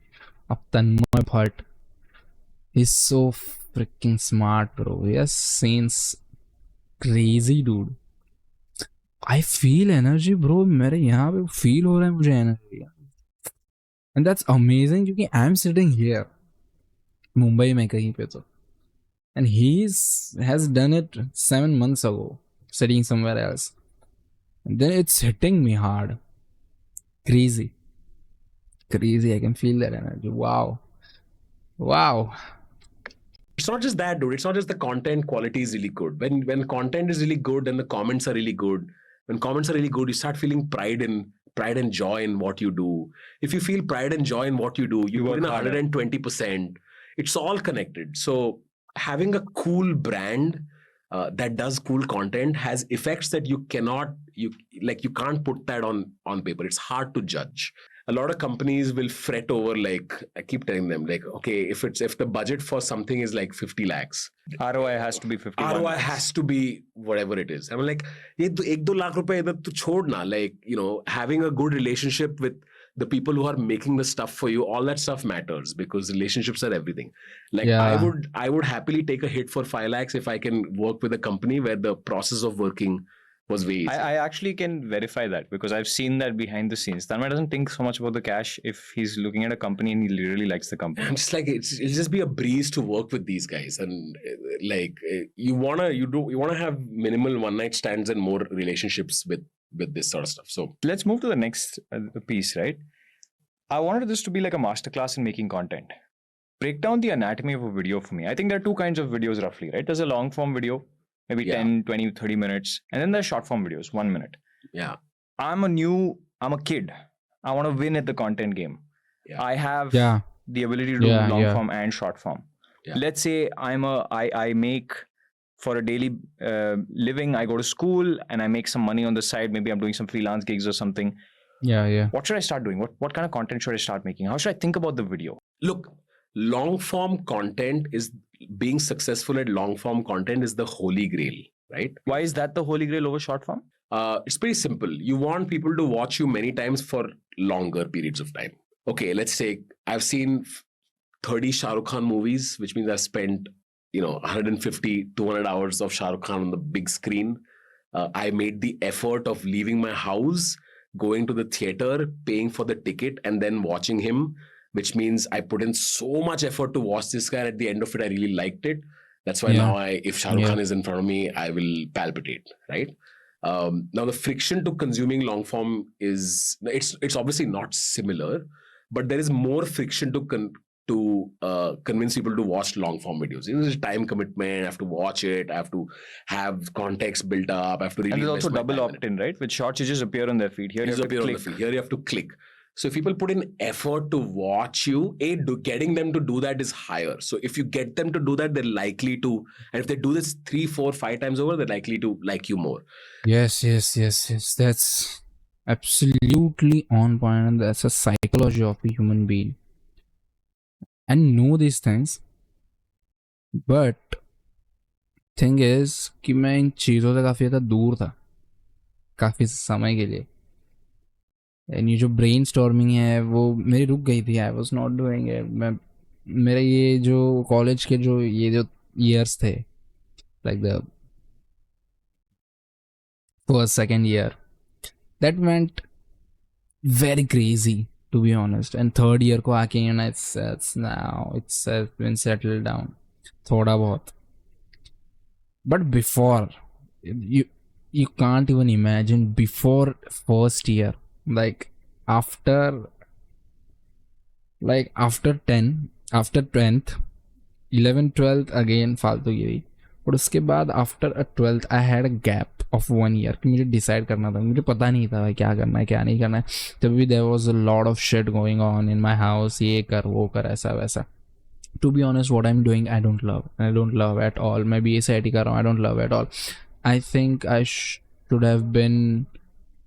of Tanmay Bhatt. He's so freaking smart, bro. He has sense. Crazy, dude. I feel energy, bro. मेरे यहाँ पे feel हो रहा है मुझे energy. And that's amazing क्योंकि I'm sitting here, Mumbai में कहीं पे तो. And has done it 7 months ago, sitting somewhere else. And then it's hitting me hard. Crazy. Crazy. I can feel that energy. Wow. Wow. It's not just that, dude. It's not just the content quality is really good. When content is really good and the comments are really good, when comments are really good, you start feeling pride and joy in what you do. If you feel pride and joy in what you do, you put in 120%. It's all connected. So having a cool brand that does cool content has effects that you can't put that on paper. It's hard to judge. A lot of companies will fret over, like, I keep telling them, like, okay, if the budget for something is like 50 lakhs, ROI has to be 50. ROI has to be whatever it is. I'm like, ye 1-2 lakh rupees idhar tu chhod na. Like, having a good relationship with the people who are making the stuff for you, all that stuff matters because relationships are everything. Like, Yeah. I would happily take a hit for 5 lakhs if I can work with a company where the process of working was way easy. I actually can verify that because I've seen that behind the scenes. Tanmay doesn't think so much about the cash if he's looking at a company and he really likes the company. I'm just like, it'll just be a breeze to work with these guys, and you wanna have minimal one night stands and more relationships with this sort of stuff. So Let's move to the next piece, right? I wanted this to be like a masterclass in making content. Break down the anatomy of a video for me. I think there are two kinds of videos roughly, right? There's a long form video, maybe 10, 20, 30 minutes. And then there's short form videos, 1 minute. yeah, I'm a kid. I want to win at the content game. Yeah. I have Yeah. the ability to do Yeah, long yeah. form and short form. Yeah. Let's say I make for a daily living, I go to school and I make some money on the side. Maybe I'm doing some freelance gigs or something. Yeah. What should I start doing? What kind of content should I start making? How should I think about the video? look, long form content is being successful at long form content is the holy grail, right? Why is that the holy grail over short form? It's pretty simple. You want people to watch you many times for longer periods of time. Okay, let's say I've seen 30 Shah Rukh Khan movies, which means I've spent 150, 200 hours of Shah Rukh Khan on the big screen. I made the effort of leaving my house, going to the theater, paying for the ticket, and then watching him, which means I put in so much effort to watch this guy. At the end of it, I really liked it. That's why Yeah. now if Shah Rukh Yeah. Khan is in front of me, I will palpitate, right? Now the friction to consuming long form is it's obviously not similar, but there is more friction to convince people to watch long form videos. There's time commitment. I have to watch it. I have to have context built up. I have to really. And there's invest also my double time in it. opt-in, right? With shorts, you just appear on their feed. Here you These have to appear on click. the feed. Here you have to click. So if people put in effort to watch you, getting them to do that is higher. So if you get them to do that, they're likely to, and if they do this 3, 4, 5 times over, they're likely to like you more. Yes. That's absolutely on point, and that's a psychology of a human being. And know these things, but thing is कि मैं इन चीज़ों से काफ़ी ज़्यादा दूर था काफ़ी समय के लिए. एंड ये जो ब्रेन स्टॉर्मिंग है वो मेरी रुक गई थी. I was not doing it. मैं मेरे ये जो कॉलेज के जो ईयर्स थे, like the first second year, that went very crazy, to be honest. And third year को आके it's been settled down थोड़ा बहुत. But before, you can't even imagine before first year, like after 10th 11th 12th again फालतू की हुई. और उसके बाद after 12th I had a gap of 1 year कि मुझे डिसाइड करना था. मुझे पता नहीं था भाई क्या करना है क्या नहीं करना है. तभी there was a lot of shit going on in my house. ये कर वो कर ऐसा वैसा. To be honest what I am doing I don't love at all. मैं BSIT कर रहा हूँ. I don't love at all. I think I should have been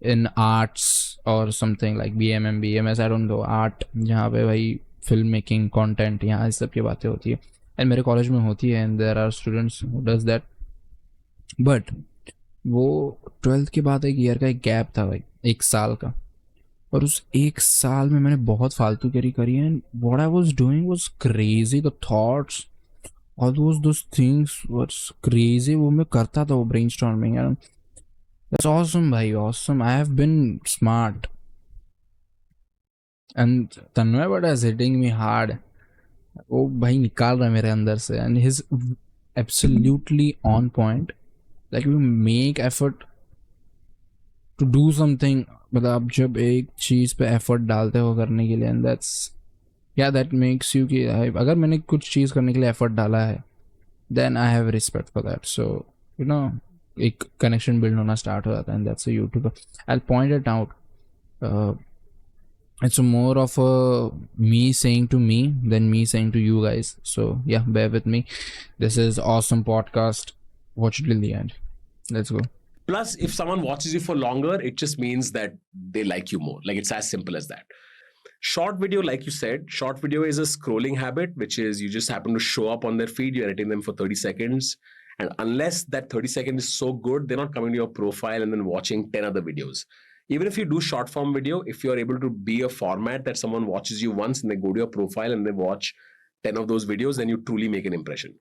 in arts और something like BMM BMS I don't know art, जहाँ पे भाई film making content यहाँ इस सब की बातें होती है. एंड मेरे कॉलेज में होती है. And there are students who does that. But वो 12th के बाद एक ईयर का एक गैप था भाई, 1 साल का. और उस 1 साल में मैंने बहुत फालतू करी है. And what I was doing was crazy. The thoughts all those things was crazy. वो मैं करता था वो brainstorming and that's awesome भाई, awesome. I have been smart and Tanmay but is hitting me hard. वो भाई निकाल रहा है मेरे अंदर से and he's absolutely on point. Like you make effort to do something, मतलब आप जब एक चीज़ पे effort डालते हो करने के लिए and that's yeah that makes you कि अगर मैंने कुछ चीज़ करने के लिए effort डाला है then I have respect for that. So you know एक connection build होना start हो जाता है and that's a YouTuber. I'll point it out. It's more of a me saying to me than me saying to you guys. So yeah, bear with me. This is awesome podcast. Watch it till the end. Let's go. Plus, if someone watches you for longer, it just means that they like you more. Like, it's as simple as that. Short video, like you said, short video is a scrolling habit, which is you just happen to show up on their feed, you're editing them for 30 seconds. And unless that 30 seconds is so good, they're not coming to your profile and then watching 10 other videos. Even if you do short form video, if you're able to be a format that someone watches you once and they go to your profile and they watch 10 of those videos, then you truly make an impression.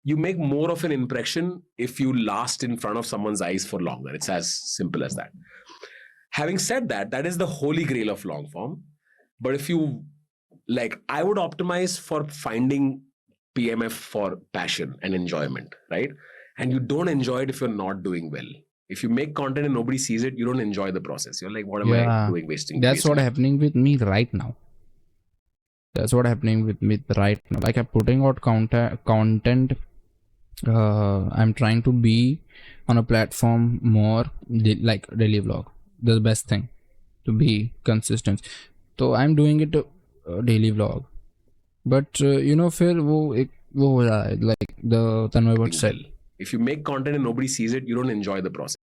You make more of an impression if you last in front of someone's eyes for longer. It's as simple as that. Having said that, that is the holy grail of long form. But if you, like, I would optimize for finding PMF for passion and enjoyment, right? And you don't enjoy it if you're not doing well. If you make content and nobody sees it, you don't enjoy the process. You're like, what am I doing wasting? That's what happening with me right now. That's what happening with me right now. Like I'm putting out content. I'm trying to be on a platform more like daily vlog. The best thing to be consistent. So I'm doing it daily vlog. But you know, फिर वो हो रहा है like the Tanmay what said. If you make content and nobody sees it, you don't enjoy the process.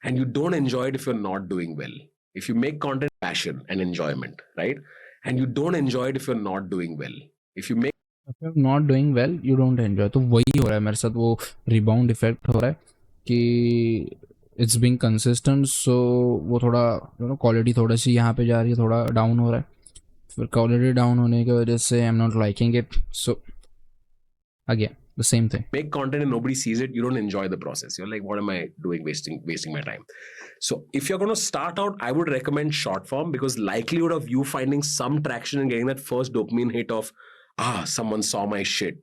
And you don't enjoy it if you're not doing well. If you make content, passion and enjoyment, right? And you don't enjoy it if you're not doing well. If you're not doing well, you don't enjoy. तो वही हो रहा है मेरे साथ, वो rebound effect हो रहा है कि it's being consistent, so वो थोड़ा you know quality थोड़ा सी यहाँ पे जा रही है, थोड़ा down हो रहा है. फिर quality down होने की वजह से I'm not liking it. So again, the same thing. Make content and nobody sees it, you don't enjoy the process. You're like, what am I doing wasting my time? So if you're going to start out, I would recommend short form, because likelihood of you finding some traction and getting that first dopamine hit of, someone saw my shit,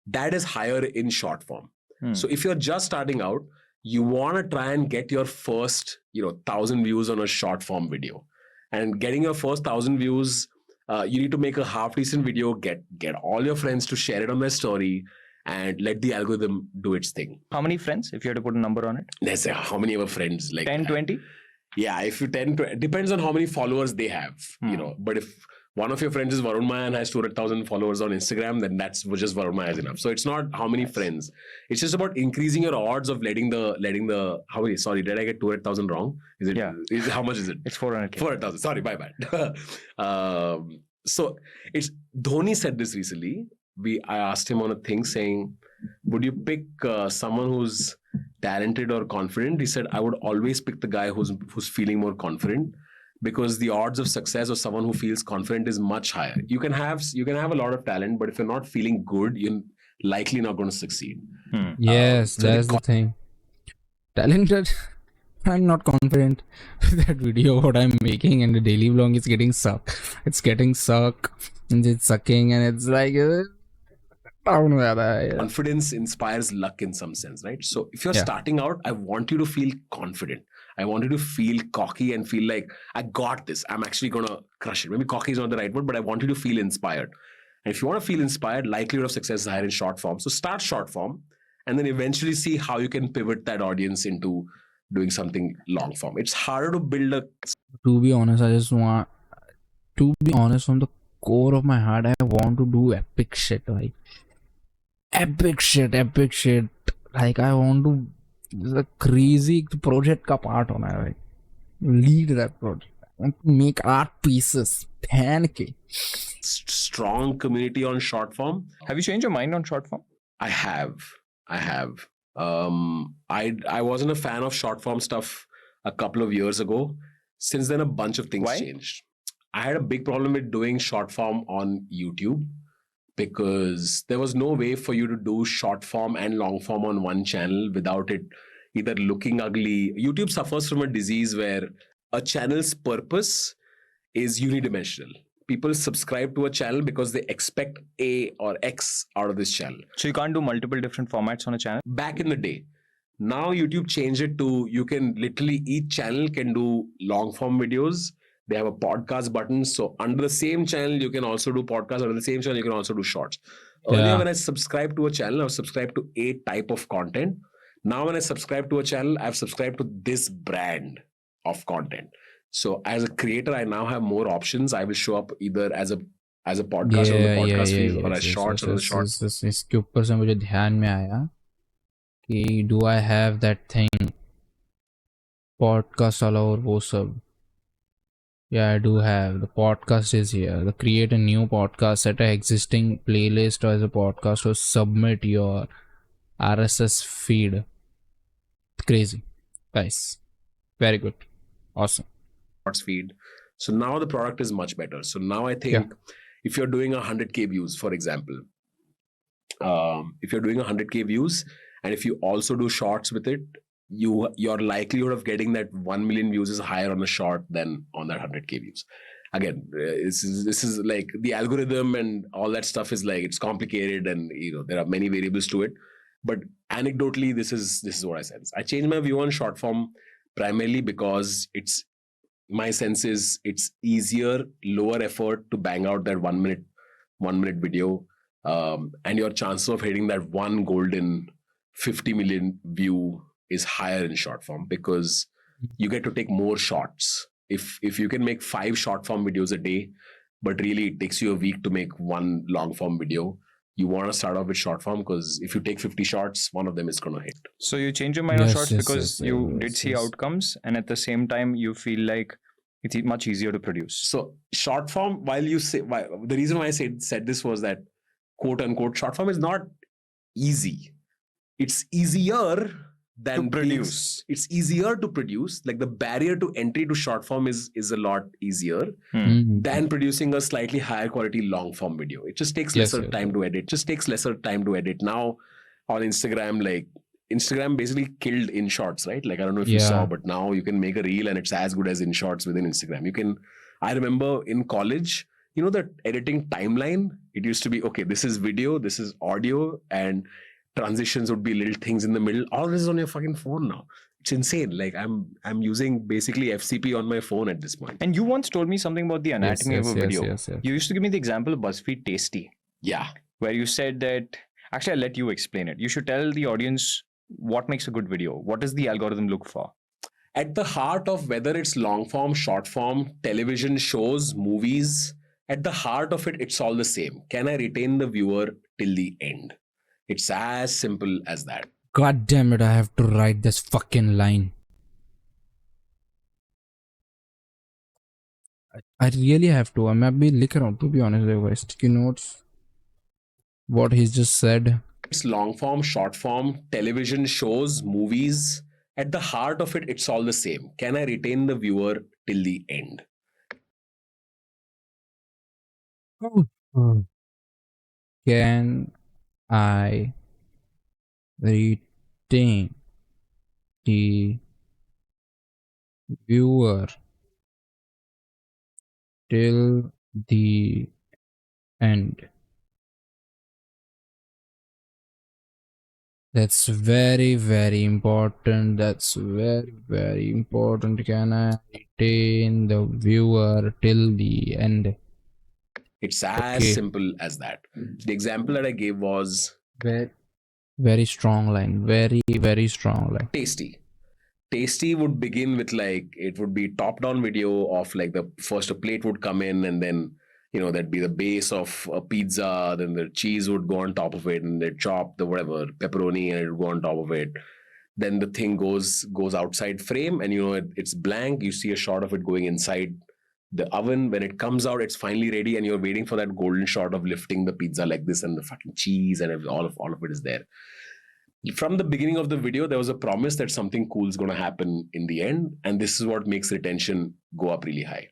that is higher in short form. So if you're just starting out, you want to try and get your first, 1,000 views on a short form video. And getting your first 1,000 views, you need to make a half decent video, get all your friends to share it on their story, and let the algorithm do its thing. How many friends, if you had to put a number on it? Let's say how many of our friends, like 10, 20? Yeah, if you 10, depends on how many followers they have, but if one of your friends is Varun Maya and has 200,000 followers on Instagram, then that's just Varun Maya is enough. So it's not how many friends. It's just about increasing your odds of letting the how many, sorry, did I get 200,000 wrong? Is it, yeah. How much is it? It's 400,000. 400,000. Sorry, my bad. So it's Dhoni said this recently. I asked him on a thing saying, would you pick someone who's talented or confident? He said, I would always pick the guy who's feeling more confident, because the odds of success of someone who feels confident is much higher. You can have a lot of talent, but if you're not feeling good, you're likely not going to succeed. Yes, so that's the thing. Talented. I'm not confident with that video what I'm making, and the daily vlog is getting suck. It's getting suck and it's sucking, and it's like confidence inspires luck in some sense, right? So if you're starting out, I want you to feel confident. I want you to feel cocky and feel like, I got this. I'm actually going to crush it. Maybe cocky is not the right word, but I want you to feel inspired. And if you want to feel inspired, likelihood of success is higher in short form. So start short form and then eventually see how you can pivot that audience into doing something long form. It's harder to build a... To be honest, I just want to be honest from the core of my heart. I want to do epic shit. Like epic shit. Like I want to... The crazy project ka part hona hai, right? Lead that project. I want to make art pieces. Strong community on short form. Have you changed your mind on short form? I have. I wasn't a fan of short form stuff a couple of years ago. Since then, a bunch of things changed. I had a big problem with doing short form on YouTube, because there was no way for you to do short form and long form on one channel without it either looking ugly. YouTube suffers from a disease where a channel's purpose is unidimensional. People subscribe to a channel because they expect A or X out of this channel. So you can't do multiple different formats on a channel? Back in the day. Now YouTube changed it to you can literally, each channel can do long form videos. They have a podcast button. So under the same channel, you can also do podcasts. Under the same channel, you can also do shorts. Earlier, Yeah. when I subscribed to a channel, I was subscribed to a type of content. Now, when I subscribe to a channel, I've subscribed to this brand of content. So as a creator, I now have more options. I will show up either as a podcast on the podcast feed or as shorts on the shorts. इसके ऊपर से मुझे ध्यान में आया कि do I have that thing podcast वाला और वो सब. Yeah, I do have. The podcast is here. The create a new podcast, set an existing playlist as a podcast, or submit your RSS feed. Crazy. Nice. Very good. Awesome. Shorts feed. So now the product is much better. So now I think if you're doing 100K views, for example, if you're doing 100K views, and if you also do shorts with it, your likelihood of getting that 1 million views is higher on a short than on that 100K views. Again, this is like the algorithm and all that stuff is like, it's complicated and there are many variables to it. But anecdotally, this is what I sense. I changed my view on short form primarily because my sense is it's easier, lower effort to bang out that 1 minute video, and your chances of hitting that one golden 50 million view is higher in short form because you get to take more shots. If you can make 5 short form videos a day, but really it takes you a week to make one long form video, you want to start off with short form because if you take 50 shots, one of them is going to hit. So you change your mind on Yes, shorts yes, because yes, you yes, did see yes. outcomes, and at the same time you feel like it's much easier to produce. So short form, the reason why I said this was that quote unquote short form is not easy. It's easier than To produce. It's easier to produce. Like the barrier to entry to short form is a lot easier than producing a slightly higher quality long form video. It just takes Yes, lesser yes, time to edit. Now on Instagram, like Instagram basically killed in shorts, right? Like I don't know if you saw, but now you can make a reel and it's as good as in shorts within Instagram. I remember in college, the editing timeline, it used to be, okay, this is video, this is audio, and transitions would be little things in the middle. All this is on your fucking phone now. It's insane. Like I'm using basically FCP on my phone at this point. And you once told me something about the anatomy of a video. Yes. You used to give me the example of BuzzFeed Tasty, Yeah. where you said that, actually I'll let you explain it. You should tell the audience what makes a good video. What does the algorithm look for? At the heart of whether it's long form, short form, television shows, movies, at the heart of it, it's all the same. Can I retain the viewer till the end? It's as simple as that. God damn it, I have to write this fucking line. I really have to. मैं अभी लिख रहा हूँ, to be honest with you, sticky notes. What he's just said. It's long form, short form, television shows, movies. At the heart of it, it's all the same. Can I retain the viewer till the end? Can I retain the viewer till the end? That's very, very important. That's very, very important. Can I retain the viewer till the end? It's as simple as that. The example that I gave was Very, very strong line. Very, very strong line. Tasty. Tasty would begin with like, it would be top-down video of like the first a plate would come in and then, that'd be the base of a pizza, then the cheese would go on top of it and they'd chop the whatever, pepperoni and it would go on top of it. Then the thing goes outside frame and it's blank. You see a shot of it going inside the oven. When it comes out, it's finally ready and you're waiting for that golden shot of lifting the pizza like this and the fucking cheese and all of it is there. From the beginning of the video, there was a promise that something cool is going to happen in the end. And this is what makes retention go up really high.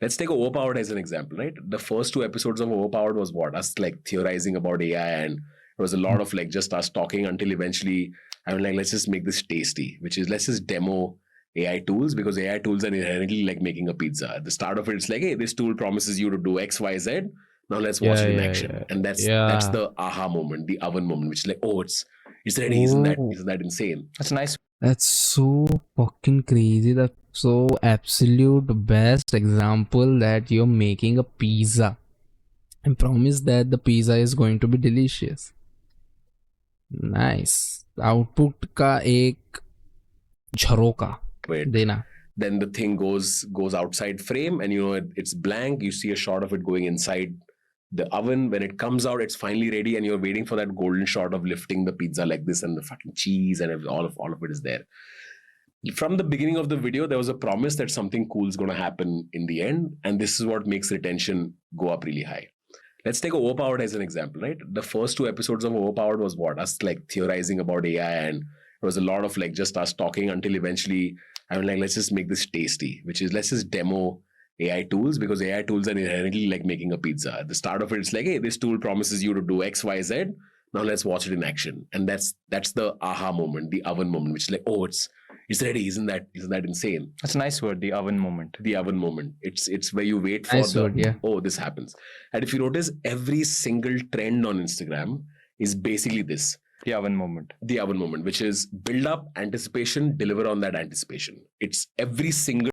Let's take Overpowered as an example, right? The first two episodes of Overpowered was what? Us like theorizing about AI, and it was a lot of like just us talking until eventually I was like, let's just make this tasty, which is let's just demo AI tools, because AI tools are inherently like making a pizza. At the start of it, it's like, hey, this tool promises you to do X, Y, Z. Now let's watch Yeah, it in yeah, action. yeah, And that's yeah. the aha moment, the oven moment, which is like, oh, it's ready. Oh, Isn't that insane? That's nice. that's so fucking crazy. That's so absolute best example that you're making a pizza and promise that the pizza is going to be delicious. Nice. Output का एक झरोका Wait. देना. Then the thing goes outside frame, and it's blank. You see a shot of it going inside the oven. When it comes out, it's finally ready, and you're waiting for that golden shot of lifting the pizza like this, and the fucking cheese and all of it is there. From the beginning of the video, there was a promise that something cool is going to happen in the end, and this is what makes retention go up really high. Let's take Overpowered as an example, right? The first two episodes of Overpowered was what? Us like theorizing about AI, and it was a lot of like just us talking until eventually I was like, let's just make this tasty, which is let's just demo AI tools, because AI tools are inherently like making a pizza. At the start of it, it's like, hey, this tool promises you to do X, Y, Z. Now let's watch it in action. And that's the aha moment, the oven moment, which is like, oh, it's ready. Isn't that insane? That's a nice word, the oven moment. The oven moment. It's where you wait for Nice word, yeah. oh, this happens. And if you notice, every single trend on Instagram is basically this. The oven moment. The oven moment, which is build up anticipation, deliver on that anticipation. It's every single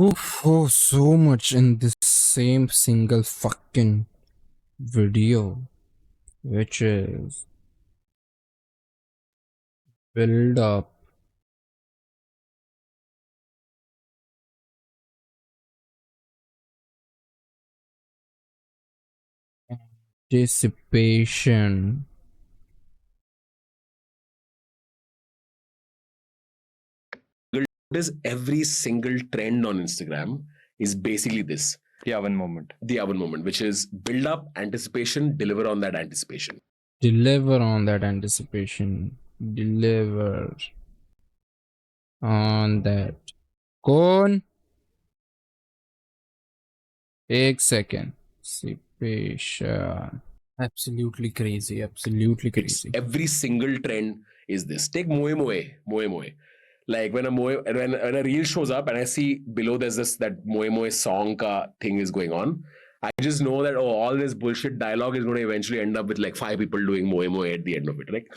Oof, oh, so much in this same single fucking video, which is build up. Anticipation. notice every single trend on Instagram is basically this. The oven moment. The oven moment, which is build up anticipation, deliver on that anticipation. Deliver on that anticipation. Deliver on that. Con. एक second. Anticipation. Absolutely crazy. Absolutely crazy. Every single trend is this. Take Moe Moe. Moe Moe. Like when a reel shows up and I see below there's that Moe Moe song ka thing is going on, I just know that all this bullshit dialogue is going to eventually end up with like 5 people doing Moe Moe at the end of it. Like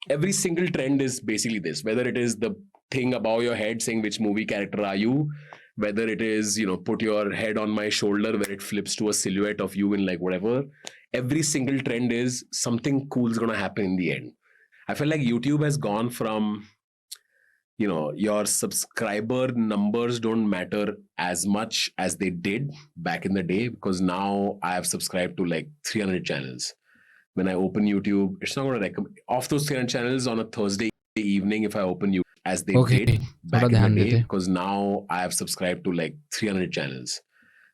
every single trend is basically this. Whether it is the thing above your head saying which movie character are you, whether it is put your head on my shoulder where it flips to a silhouette of you in like whatever. Every single trend is something cool is going to happen in the end. I feel like YouTube has gone from your subscriber numbers don't matter as much as they did back in the day, because now I have subscribed to like 300 channels. When I open YouTube, it's not going to recommend off those 300 channels on a Thursday evening if I open YouTube as they did back in the day, because now I have subscribed to like 300 channels.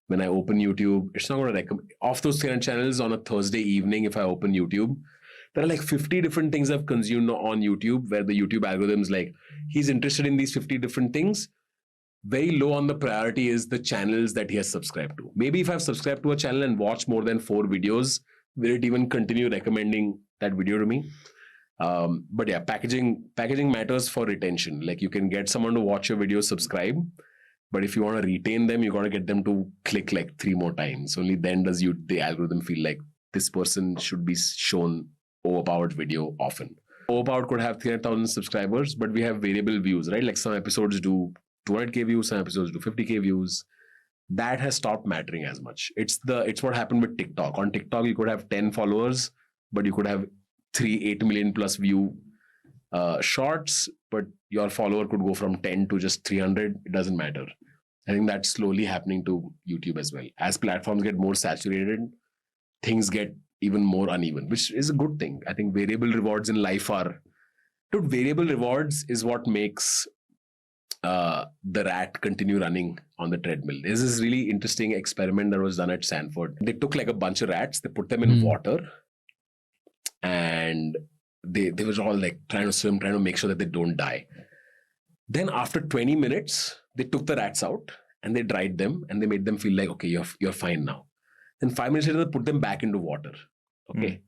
When I open YouTube, it's not going to recommend off those 300 channels on a Thursday evening if I open YouTube. There are like 50 different things I've consumed on YouTube where the YouTube algorithm is like, he's interested in these 50 different things. Very low on the priority is the channels that he has subscribed to. Maybe if I've subscribed to a channel and watched more than 4 videos, will it even continue recommending that video to me? But yeah, packaging matters for retention. Like you can get someone to watch your video, subscribe. But if you want to retain them, you got to get them to click like 3 more times. Only then does the algorithm feel like this person should be shown Overpowered video often. Overpowered could have 300,000 subscribers, but we have variable views, right? Like some episodes do 200k views, some episodes do 50k views. That has stopped mattering as much. It's what happened with TikTok. On TikTok, you could have 10 followers, but you could have 8 million plus view shorts, but your follower could go from 10 to just 300. It doesn't matter. I think that's slowly happening to YouTube as well. As platforms get more saturated, things get even more uneven, which is a good thing. I think variable rewards in life variable rewards is what makes the rat continue running on the treadmill. There's this really interesting experiment that was done at Stanford. They took like a bunch of rats, they put them in water, and they were all like trying to swim, trying to make sure that they don't die. Then after 20 minutes, they took the rats out and they dried them and they made them feel like, okay, you're fine now. Then 5 minutes later, they put them back into water. Okay.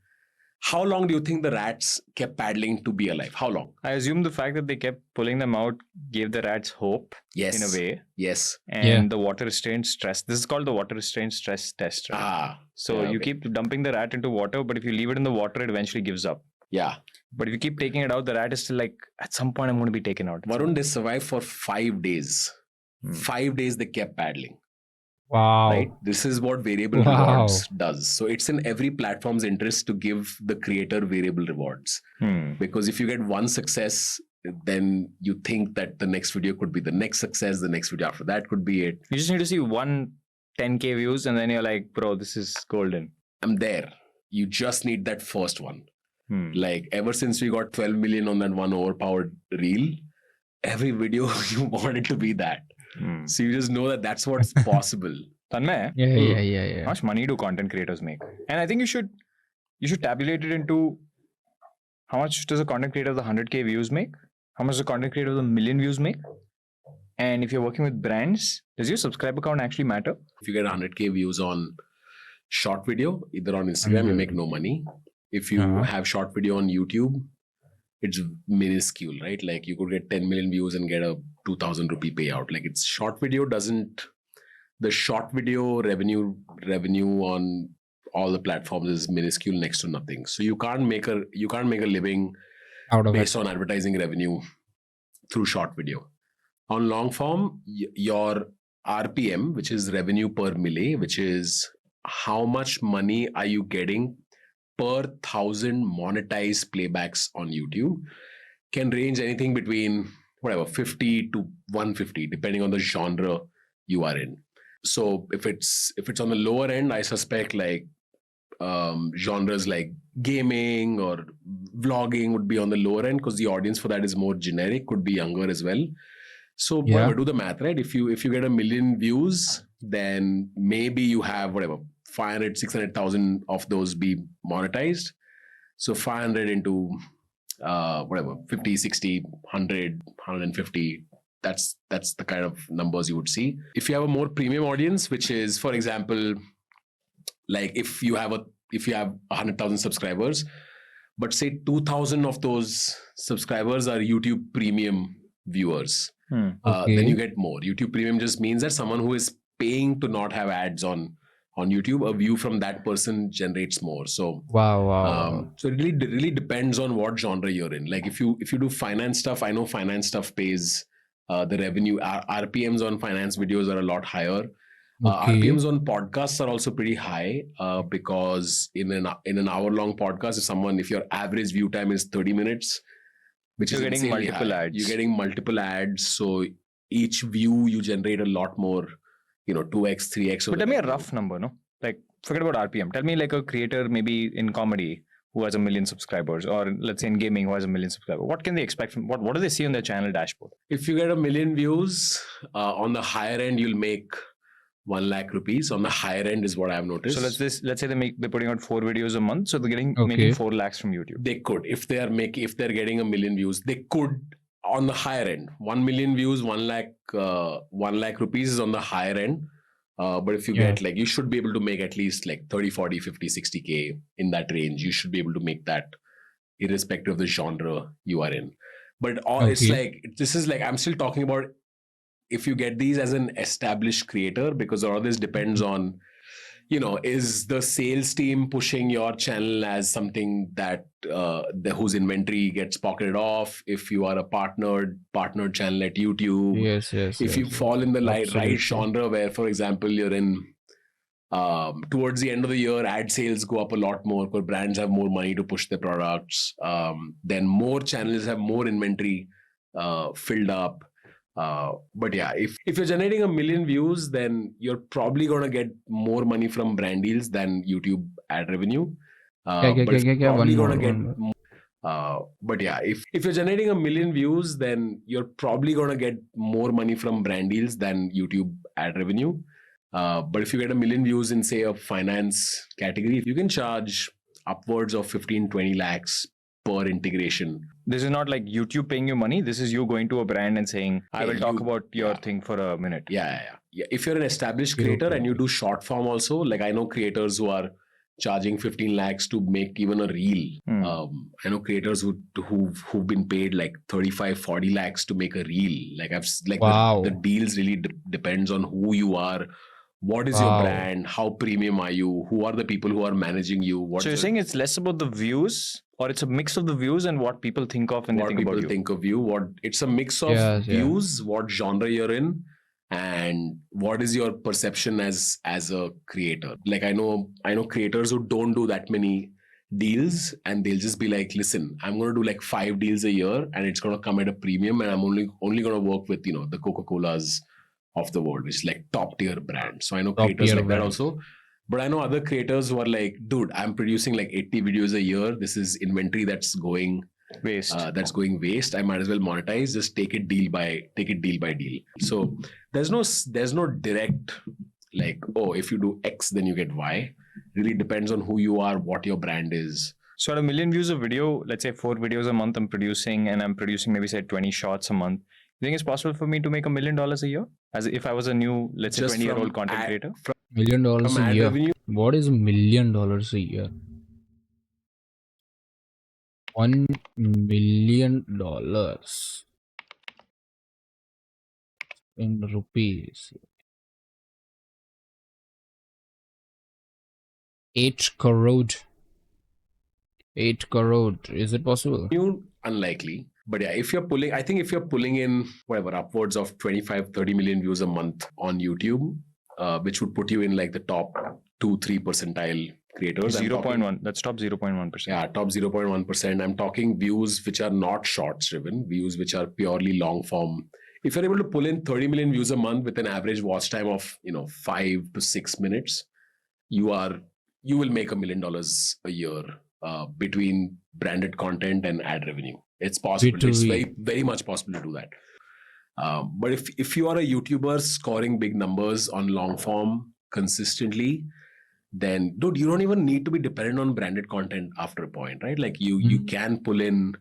How long do you think the rats kept paddling to be alive? How long? I assume the fact that they kept pulling them out gave the rats hope Yes. in a way. Yes. And the water restraint stress. This is called the water restraint stress test, right? So yeah, you okay. keep dumping the rat into water, but if you leave it in the water, it eventually gives up. Yeah. But if you keep taking it out, the rat is still like, at some point, I'm going to be taken out. Varun, they survived for 5 days. 5 days they kept paddling. Wow. Right? This is what variable rewards does. So it's in every platform's interest to give the creator variable rewards. Because if you get one success, then you think that the next video could be the next success, the next video after that could be it. You just need to see 10K views and then you're like, bro, this is golden. I'm there. You just need that first one. Like ever since we got 12 million on that one overpowered reel, every video you want it to be that. So you just know that that's what's possible. Tanmay, Yeah. how much money do content creators make? And I think you should tabulate it into how much does a content creator of the 100K views make? How much does a content creator of the 1,000,000 views make? And if you're working with brands, does your subscriber count actually matter? If you get 100K views on short video, either on Instagram, you make no money. If you have short video on YouTube, it's minuscule, right? Like you could get 10 million views and get a 2,000 rupee payout. Like it's short video the short video revenue on all the platforms is minuscule, next to nothing. So you can't make a living Out of based it. on advertising revenue through short video. On long form, your RPM, which is revenue per mille, which is how much money are you getting per 1,000 monetized playbacks on YouTube, can range anything between 50 to 150, depending on the genre you are in. So if it's on the lower end, I suspect like genres like gaming or vlogging would be on the lower end because the audience for that is more generic, could be younger as well. So do the math, right? If you get 1 million views, then maybe you have 500, 600,000 of those be monetized. So 500 into 50, 60, 100, 150. That's the kind of numbers you would see. If you have a more premium audience, which is, for example, like if you have 100,000 subscribers, but say 2,000 of those subscribers are YouTube premium viewers, then you get more. YouTube premium just means that someone who is paying to not have ads on YouTube, a view from that person generates more. So so it really depends on what genre you're in. Like if you do finance stuff, I know finance stuff pays the revenue. RPMs on finance videos are a lot higher. RPMs on podcasts are also pretty high because in an hour-long podcast, if your average view time is 30 minutes, which you're is getting multiple high. ads. You're getting multiple ads, so each view you generate a lot more, 2x, 3x. But tell me a rough number, no? Like forget about RPM. Tell me like a creator maybe in comedy who has 1 million subscribers, or let's say in gaming who has 1 million subscribers. What can they expect from what do they see on their channel dashboard? If you get 1 million views, on the higher end, you'll make 1 lakh rupees. On the higher end is what I've noticed. So let's say they're putting out 4 videos a month, so they're making 4 lakhs from YouTube. They could, if they're getting 1 million views, they could on the higher end. 1 million views, 1 lakh rupees is on the higher end. But if you get you should be able to make at least like 30, 40, 50, 60K in that range. You should be able to make that irrespective of the genre you are in. But it's like, this is like, I'm still talking about if you get these as an established creator, because all this depends on, is the sales team pushing your channel as something that whose inventory gets pocketed off? If you are a partnered channel at YouTube, if you fall in the right genre where, for example, you're in towards the end of the year, ad sales go up a lot more because brands have more money to push their products. Then more channels have more inventory filled up. But yeah, if you're generating 1 million views, then you're probably going to get more money from brand deals than YouTube ad revenue. But yeah, if you're generating 1 million views, then you're probably going to get more money from brand deals than YouTube ad revenue. But if you get 1 million views in, say, a finance category, you can charge upwards of 15, 20 lakhs per integration. This is not like YouTube paying you money. This is you going to a brand and saying, I will talk about your thing for a minute. Yeah. If you're an established Okay, creator okay, and you do short form also, like I know creators who are charging 15 lakhs to make even a reel. I know creators who've been paid like 35, 40 lakhs to make a reel. Like Wow. the deals really depends on who you are, what is your Wow. brand, how premium are you, who are the people who are managing you. So you're saying it's less about the views, or it's a mix of the views and what people think of when they what think people about you? think of you. What it's a mix of Yes, yeah. views, what genre you're in, and what is your perception as a creator. Like I know creators who don't do that many deals, and they'll just be like, listen, I'm going to do like 5 deals a year and it's going to come at a premium, and I'm only going to work with the Coca-Colas of the world, which is like top tier brand. So I know Top creators tier like that brand. also. But I know other creators who are like, dude, I'm producing like 80 videos a year. This is inventory that's going Waste. waste. I might as well monetize. Just take it deal by deal. So there's no direct like, oh, if you do X, then you get Y. Really depends on who you are, what your brand is. So at 1 million views a video, let's say 4 videos a month I'm producing, and I'm producing maybe say 20 shots a month. You think it's possible for me to make $1 million a year? As if I was a new, let's say Just 20-year-old from content ad- creator? $1 million From a ad year. revenue, What is $1 million a year? $1 million in rupees. 8 crore. 8 crore. Is it possible? unlikely. But yeah, if you're pulling in whatever upwards of 25, 30 million views a month on YouTube, which would put you in like the top 2-3 percentile creators. 0.1. That's top 0.1%. Yeah, top 0.1%. I'm talking views which are not shorts driven, views which are purely long form. If you're able to pull in 30 million views a month with an average watch time of 5 to 6 minutes, you will make $1 million a year between branded content and ad revenue. It's possible. B2B. It's very, very much possible to do that. But if you are a YouTuber scoring big numbers on long form consistently, then dude, you don't even need to be dependent on branded content after a point, right? Like you can pull in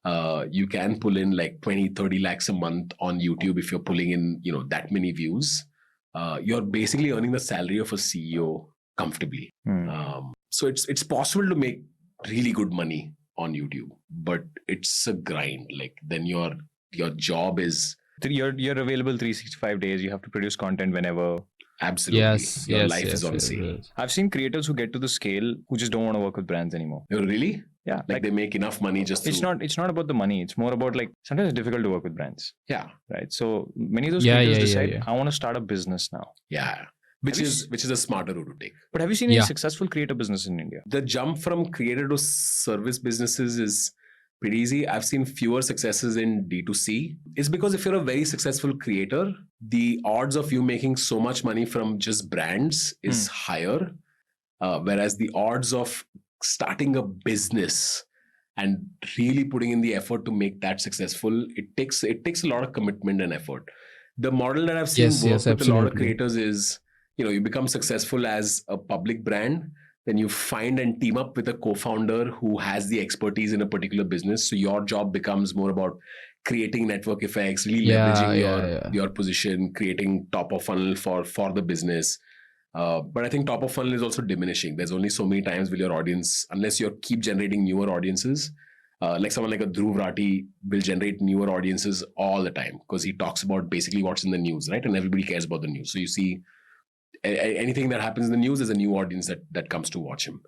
like 20-30 lakhs a month on YouTube if you're pulling in that many views. You're basically earning the salary of a CEO comfortably. So it's possible to make really good money on YouTube, but it's a grind. Like then your job is You're available 365 days. You have to produce content whenever. absolutely Yes, your yes, life yes, is on yes, sale. yes. I've seen creators who get to the scale who just don't want to work with brands anymore. Really? Yeah. Like they make enough money just it's not about the money. It's more about like sometimes it's difficult to work with brands. Yeah. Right. So many of those Yeah, creators yeah, decide, yeah. I want to start a business now. Yeah. Which Have you is a smarter route to take. But have you seen any Yeah. successful creator business in India? The jump from creator to service businesses is pretty easy. I've seen fewer successes in D2C. It's because if you're a very successful creator, the odds of you making so much money from just brands is higher. Whereas the odds of starting a business and really putting in the effort to make that successful, it takes a lot of commitment and effort. The model that I've seen Yes, work yes, with a lot of absolutely. creators is, you become successful as a public brand, then you find and team up with a co-founder who has the expertise in a particular business. So your job becomes more about creating network effects, really leveraging your position, creating top of funnel for the business. But I think top of funnel is also diminishing. There's only so many times will your audience, unless you keep generating newer audiences, like someone like a Dhruv Rathi will generate newer audiences all the time because he talks about basically what's in the news, right? And everybody cares about the news. So you see anything that happens in the news is a new audience that comes to watch him.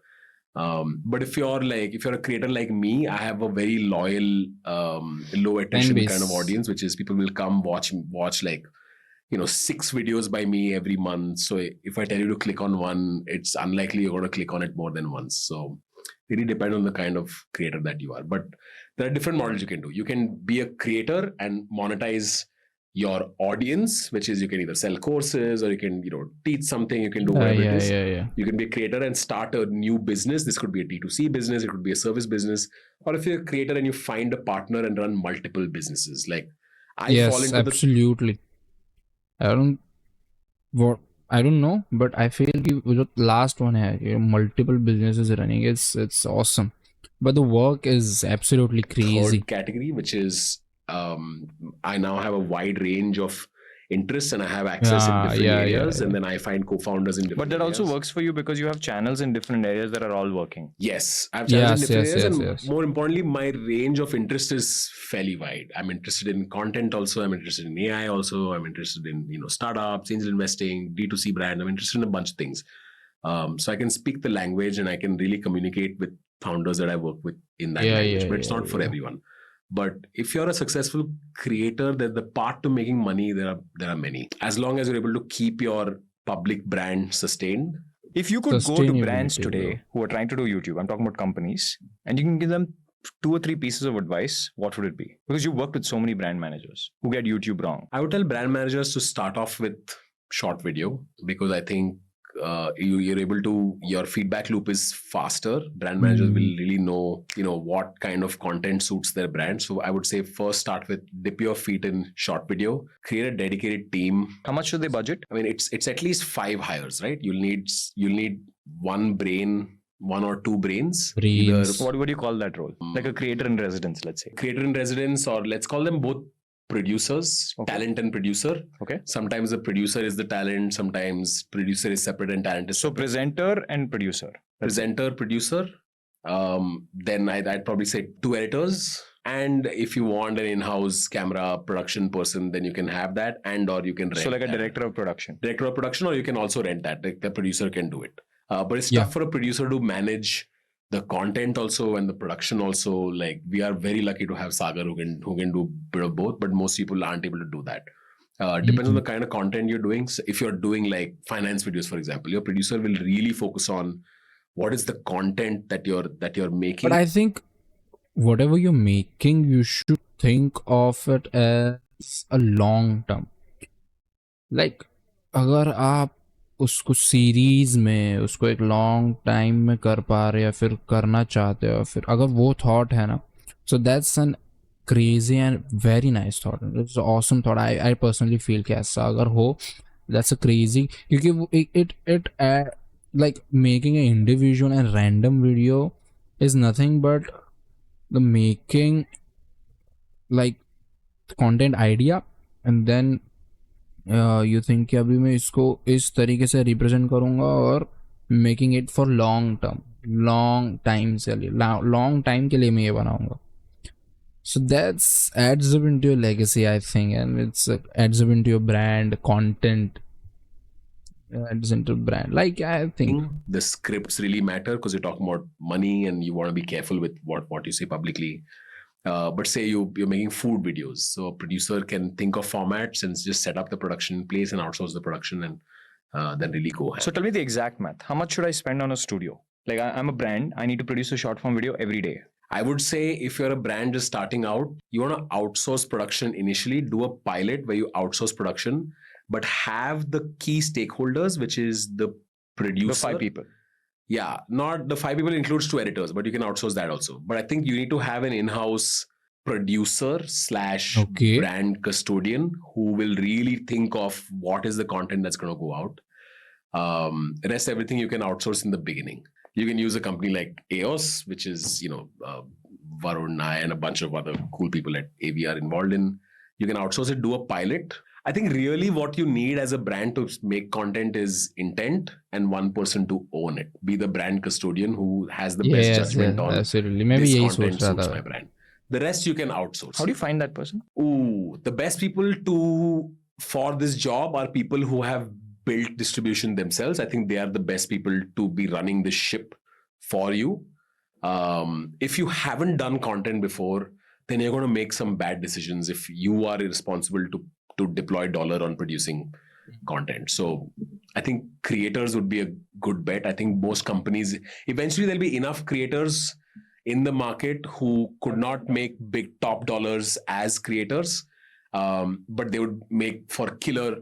But if you're a creator like me, I have a very loyal, low attrition kind of audience, which is people will come watch like 6 videos by me every month. So if I tell you to click on one, it's unlikely you're going to click on it more than once. So it really depends on the kind of creator that you are. But there are different models you can do. You can be a creator and monetize your audience, which is you can either sell courses or you can teach something. You can do whatever it is. You can be a creator and start a new business. This could be a D2C business. It could be a service business. Or if you're a creator and you find a partner and run multiple businesses, like I fall into absolutely. I don't know, but I feel कि वो जो last one है, multiple businesses running, it's awesome. but the work is absolutely crazy. third category, which is I now have a wide range of interests and I have access in different areas, and then I find co-founders in different But that areas. also works for you because you have channels in different areas that are all working. Yes, I have channels in different areas, and yes. more importantly, my range of interest is fairly wide. I'm interested in content also. I'm interested in AI also. I'm interested in startups, angel investing, D2C brand. I'm interested in a bunch of things. So I can speak the language and I can really communicate with founders that I work with in that language. But it's not for everyone. But if you're a successful creator, then the path to making money, there are many. As long as you're able to keep your public brand sustained. If you could go to brands today who are trying to do YouTube, I'm talking about companies, and you can give them 2 or 3 pieces of advice, what would it be? Because you worked with so many brand managers who get YouTube wrong. I would tell brand managers to start off with short video, because I think you're able to, your feedback loop is faster. Brand managers will really know what kind of content suits their brand. So I would say first start with dip your feet in short video, create a dedicated team. How much should they budget? I mean, it's at least 5 hires, right? You'll need one or two brains. What do you call that role? Like a creator in residence, let's say. Creator in residence, or let's call them both producers, talent and producer. Okay. Sometimes the producer is the talent, sometimes producer is separate and talent is separate. So presenter and producer. Presenter, producer. Then I'd probably say 2 editors. And if you want an in-house camera production person, then you can have that, and or you can rent. So like a director of production. Director of production, or you can also rent that. The producer can do it. But it's tough for a producer to manage the content also and the production also. Like, we are very lucky to have Sagar who can do a bit of both, but most people aren't able to do that. Depends on the kind of content you're doing. So if you're doing like finance videos, for example, your producer will really focus on what is the content that you're making. But I think whatever you're making, you should think of it as a long term. Like, अगर आप उसको series में उसको एक long time में कर पा रहे या फिर करना चाहते हो, फिर अगर वो थॉट है ना, so that's an crazy and very nice thought, it's awesome thought. I personally feel कि ऐसा अगर हो, दैट्स अ क्रेजी, क्योंकि it like making an individual and random video is nothing but the making like content idea, and then you think कि अभी मैं इसको इस तरीके से रिप्रेजेंट करूँगा और making it for long term, long time के लिए मैं ये बनाऊँगा. So that's adds up into your legacy, I think, and it's adds up into your brand content. Adds into brand. Like, I think the scripts really matter because you're talking about money and you want to be careful with what you say publicly. But say you're making food videos, so a producer can think of formats and just set up the production place and outsource the production, and then really go ahead. So tell me the exact math. How much should I spend on a studio? Like, I'm a brand, I need to produce a short form video every day. I would say if you're a brand just starting out, you want to outsource production initially, do a pilot where you outsource production, but have the key stakeholders, which is the producer. The 5 people. Yeah, not the 5 people includes 2 editors, but you can outsource that also. But I think you need to have an in-house producer / brand custodian who will really think of what is the content that's going to go out. Rest everything you can outsource in the beginning. You can use a company like EOS, which is, Varun, I, and a bunch of other cool people at AV are involved in. You can outsource it, do a pilot. I think really what you need as a brand to make content is intent and one person to own it. Be the brand custodian who has the best judgment on absolutely. Maybe this content suits my brand. The rest you can outsource. How do you find that person? The best people for this job are people who have built distribution themselves. I think they are the best people to be running the ship for you. If you haven't done content before, then you're going to make some bad decisions if you are responsible to deploy dollar on producing content. So I think creators would be a good bet. I think most companies, eventually there'll be enough creators in the market who could not make big top dollars as creators, but they would make for killer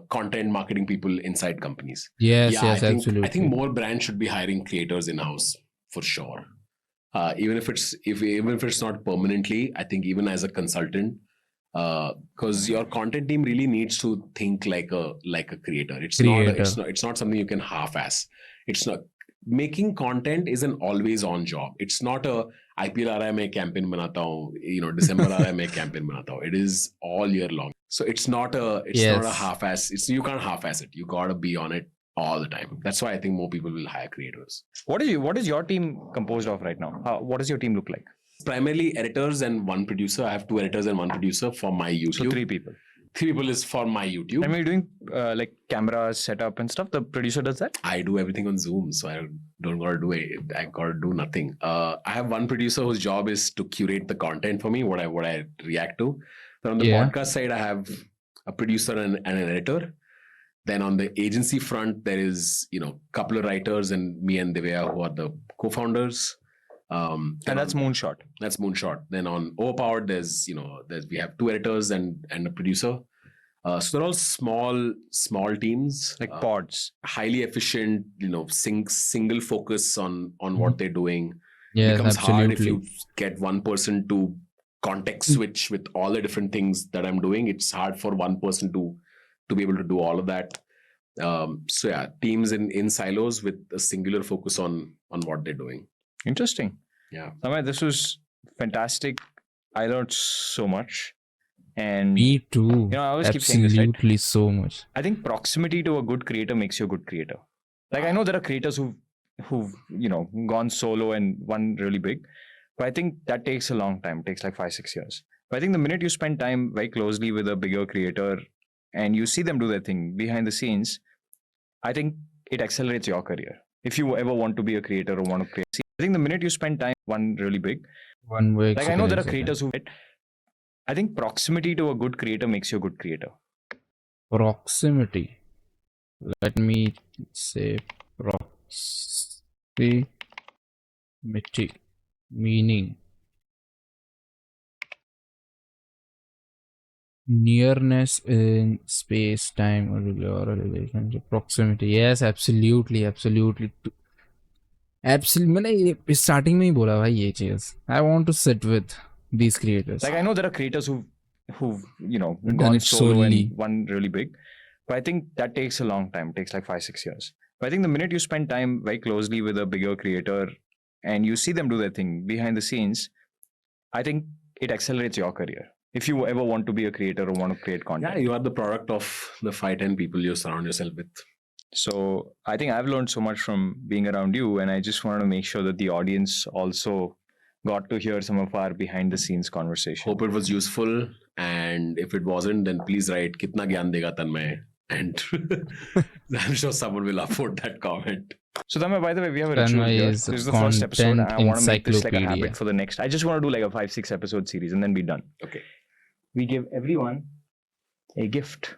content marketing people inside companies. Yes, absolutely. I think more brands should be hiring creators in-house for sure. Even if it's not permanently, I think even as a consultant, because your content team really needs to think like a creator. It's not something you can half-ass. It's not. making content is an always on job. It's not a IPL आ रहा है मैं campaign बनाता हूँ, December आ रहा है मैं campaign बनाता हूँ. It is all year long. So it's not a Yes. half-ass. You can't half-ass it. You gotta be on it all the time. That's why I think more people will hire creators. What is your team composed of right now? What does your team look like? Primarily editors and one producer. I have 2 editors and 1 producer for my YouTube. So 3 people. 3 people is for my YouTube. And when you're doing like camera setup and stuff, the producer does that? I do everything on Zoom, so I don't gotta do it. I gotta do nothing. I have one producer whose job is to curate the content for me, what I react to. Then on the podcast side, I have a producer and an editor. Then on the agency front, there is couple of writers and me and Divya who are the co-founders. And that's Moonshot. That's Moonshot. Then on Overpowered, we have 2 editors and a producer. So they're all small teams, Like pods. highly efficient. Single focus on what they're doing. Yes, It becomes hard if absolutely. you get one person to context switch with all the different things that I'm doing. It's hard for one person to be able to do all of that. So yeah, teams in silos with a singular focus on what they're doing. Interesting. Yeah. Tanmay, this was fantastic. I learned so much. And Me too. I always keep saying this, right? Absolutely so much. I think proximity to a good creator makes you a good creator. Like I know there are creators who've gone solo and won really big, but I think that takes a long time. It takes like 5-6 years. But I think the minute you spend time very closely with a bigger creator and you see them do their thing behind the scenes, I think it accelerates your career. If you ever want to be a creator or want to create, I think the minute you spend time one really big, One way. like I know there are creators who, I think proximity to a good creator makes you a good creator. Proximity. Let me say proximity. Meaning nearness in space, time, or relationship. Proximity. Yes, absolutely. Absolutely. मैंने starting में ही बोला भाई ये चीज. I want to sit with these creators. Like I know there are creators who've Done gone it solo solely. and won really big, but I think that takes a long time. It takes like 5-6 years. But I think the minute you spend time very closely with a bigger creator and you see them do their thing behind the scenes, I think it accelerates your career. If you ever want to be a creator or want to create content. Yeah, you are the product of the 5-10 people you surround yourself with. So I think I've learned so much from being around you, and I just wanted to make sure that the audience also got to hear some of our behind the scenes conversation. Hope it was useful, and if it wasn't, then please write kitna gyan dega Tanmay, and I'm sure someone will upvote that comment. So Tanmay, by the way, we have a ritual Tanmay here. is This is the first episode, and I want to make this like a encyclopedia. habit for the next. I just want to do like a 5-6 episode series and then be done. Okay. We give everyone a gift.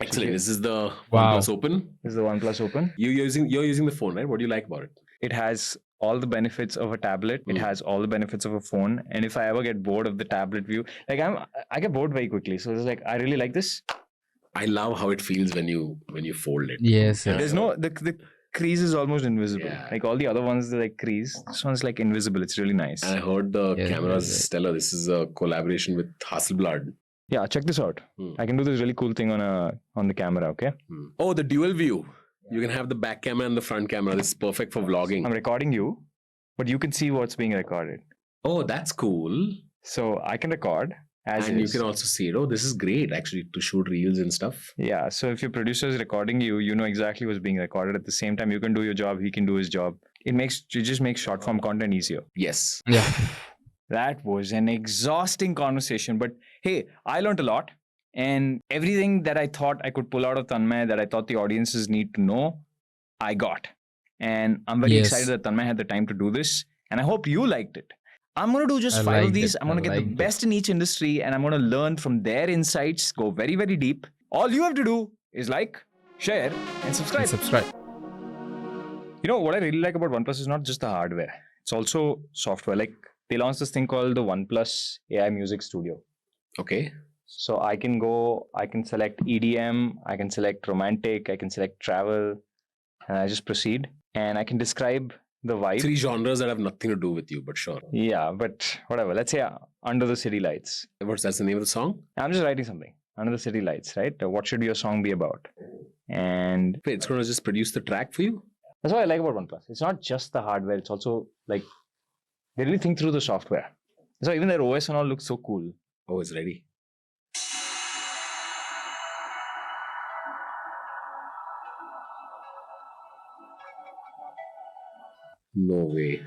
Excellent. This is the Wow. OnePlus Open. This is the OnePlus Open. You're using the phone, right? What do you like about it? It has all the benefits of a tablet. It has all the benefits of a phone. And if I ever get bored of the tablet view, like I get bored very quickly. So it's like I really like this. I love how it feels when you fold it. Yes, Yeah. yes. There's no the crease is almost invisible. Yeah. Like all the other ones, they're like crease. This one's like invisible. It's really nice. And I heard the Yes, camera's yes, yes. stellar. This is a collaboration with Hasselblad. Yeah, check this out. I can do this really cool thing on the camera. Okay, Oh, the dual view. You can have the back camera and the front camera. This is perfect for vlogging. I'm recording you, but you can see what's being recorded. Oh, that's cool. So I can record as And you is. can also see it. Oh, this is great actually to shoot reels and stuff. Yeah. So if your producer is recording you, you know exactly what's being recorded. At the same time, you can do your job. He can do his job. It just makes short form content easier. Yes. Yeah. That was an exhausting conversation, but hey, I learned a lot. And everything that I thought I could pull out of Tanmay, that I thought the audiences need to know, I got. And I'm very Yes. excited that Tanmay had the time to do this. And I hope you liked it. I'm going to do just I 5 of liked these. it. I'm going to I get the liked it. best in each industry, and I'm going to learn from their insights, go very, very deep. All you have to do is like, share, and subscribe. Subscribe. You know, what I really like about OnePlus is not just the hardware. It's also software. Like, they launched this thing called the OnePlus AI Music Studio. Okay. So I can select EDM, I can select romantic, I can select travel, and I just proceed. And I can describe the vibe. 3 genres that have nothing to do with you, but sure. Yeah, but whatever. Let's say Under the City Lights. That's the name of the song? I'm just writing something. Under the City Lights, right? What should your song be about? And Wait, it's going to just produce the track for you? That's what I like about OnePlus. It's not just the hardware; it's also like they really think through the software. So even their OS and all looks so cool. Oh, it's ready. No way.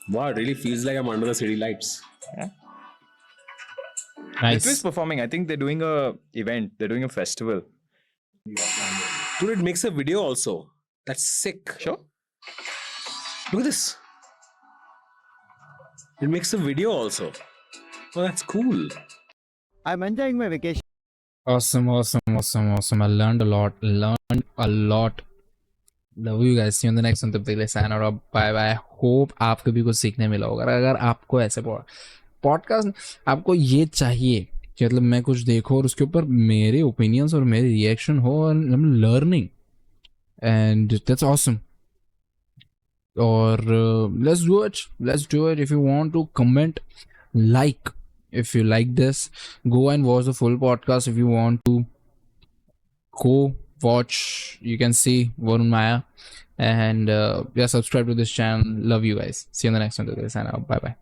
Wow, it really feels like I'm under the city lights. Yeah. Nice. Twist performing. I think they're doing a event. They're doing a festival. Dude, it makes a video also. That's sick. Sure. Look at this. It makes a video also. Oh, that's cool. I'm enjoying my vacation. Awesome. I learned a lot. Love you guys. See you on the next one. तब तक के लिए sign out. Bye bye. Hope आपको भी कुछ सीखने मिला होगा. अगर आपको ऐसे पॉडकास्ट आपको ये चाहिए कि मतलब मैं कुछ देखो और उसके ऊपर मेरे ओपिनियंस और मेरे रिएक्शन हो और लर्निंग एंड दैट्स ऑसम. और let's do it. If you want to comment, like, if you like this, go and watch the full podcast. If you want to go watch, you can see Varun Maya, and yeah, subscribe to this channel. Love you guys. See you on the next one. Sign out. Bye bye.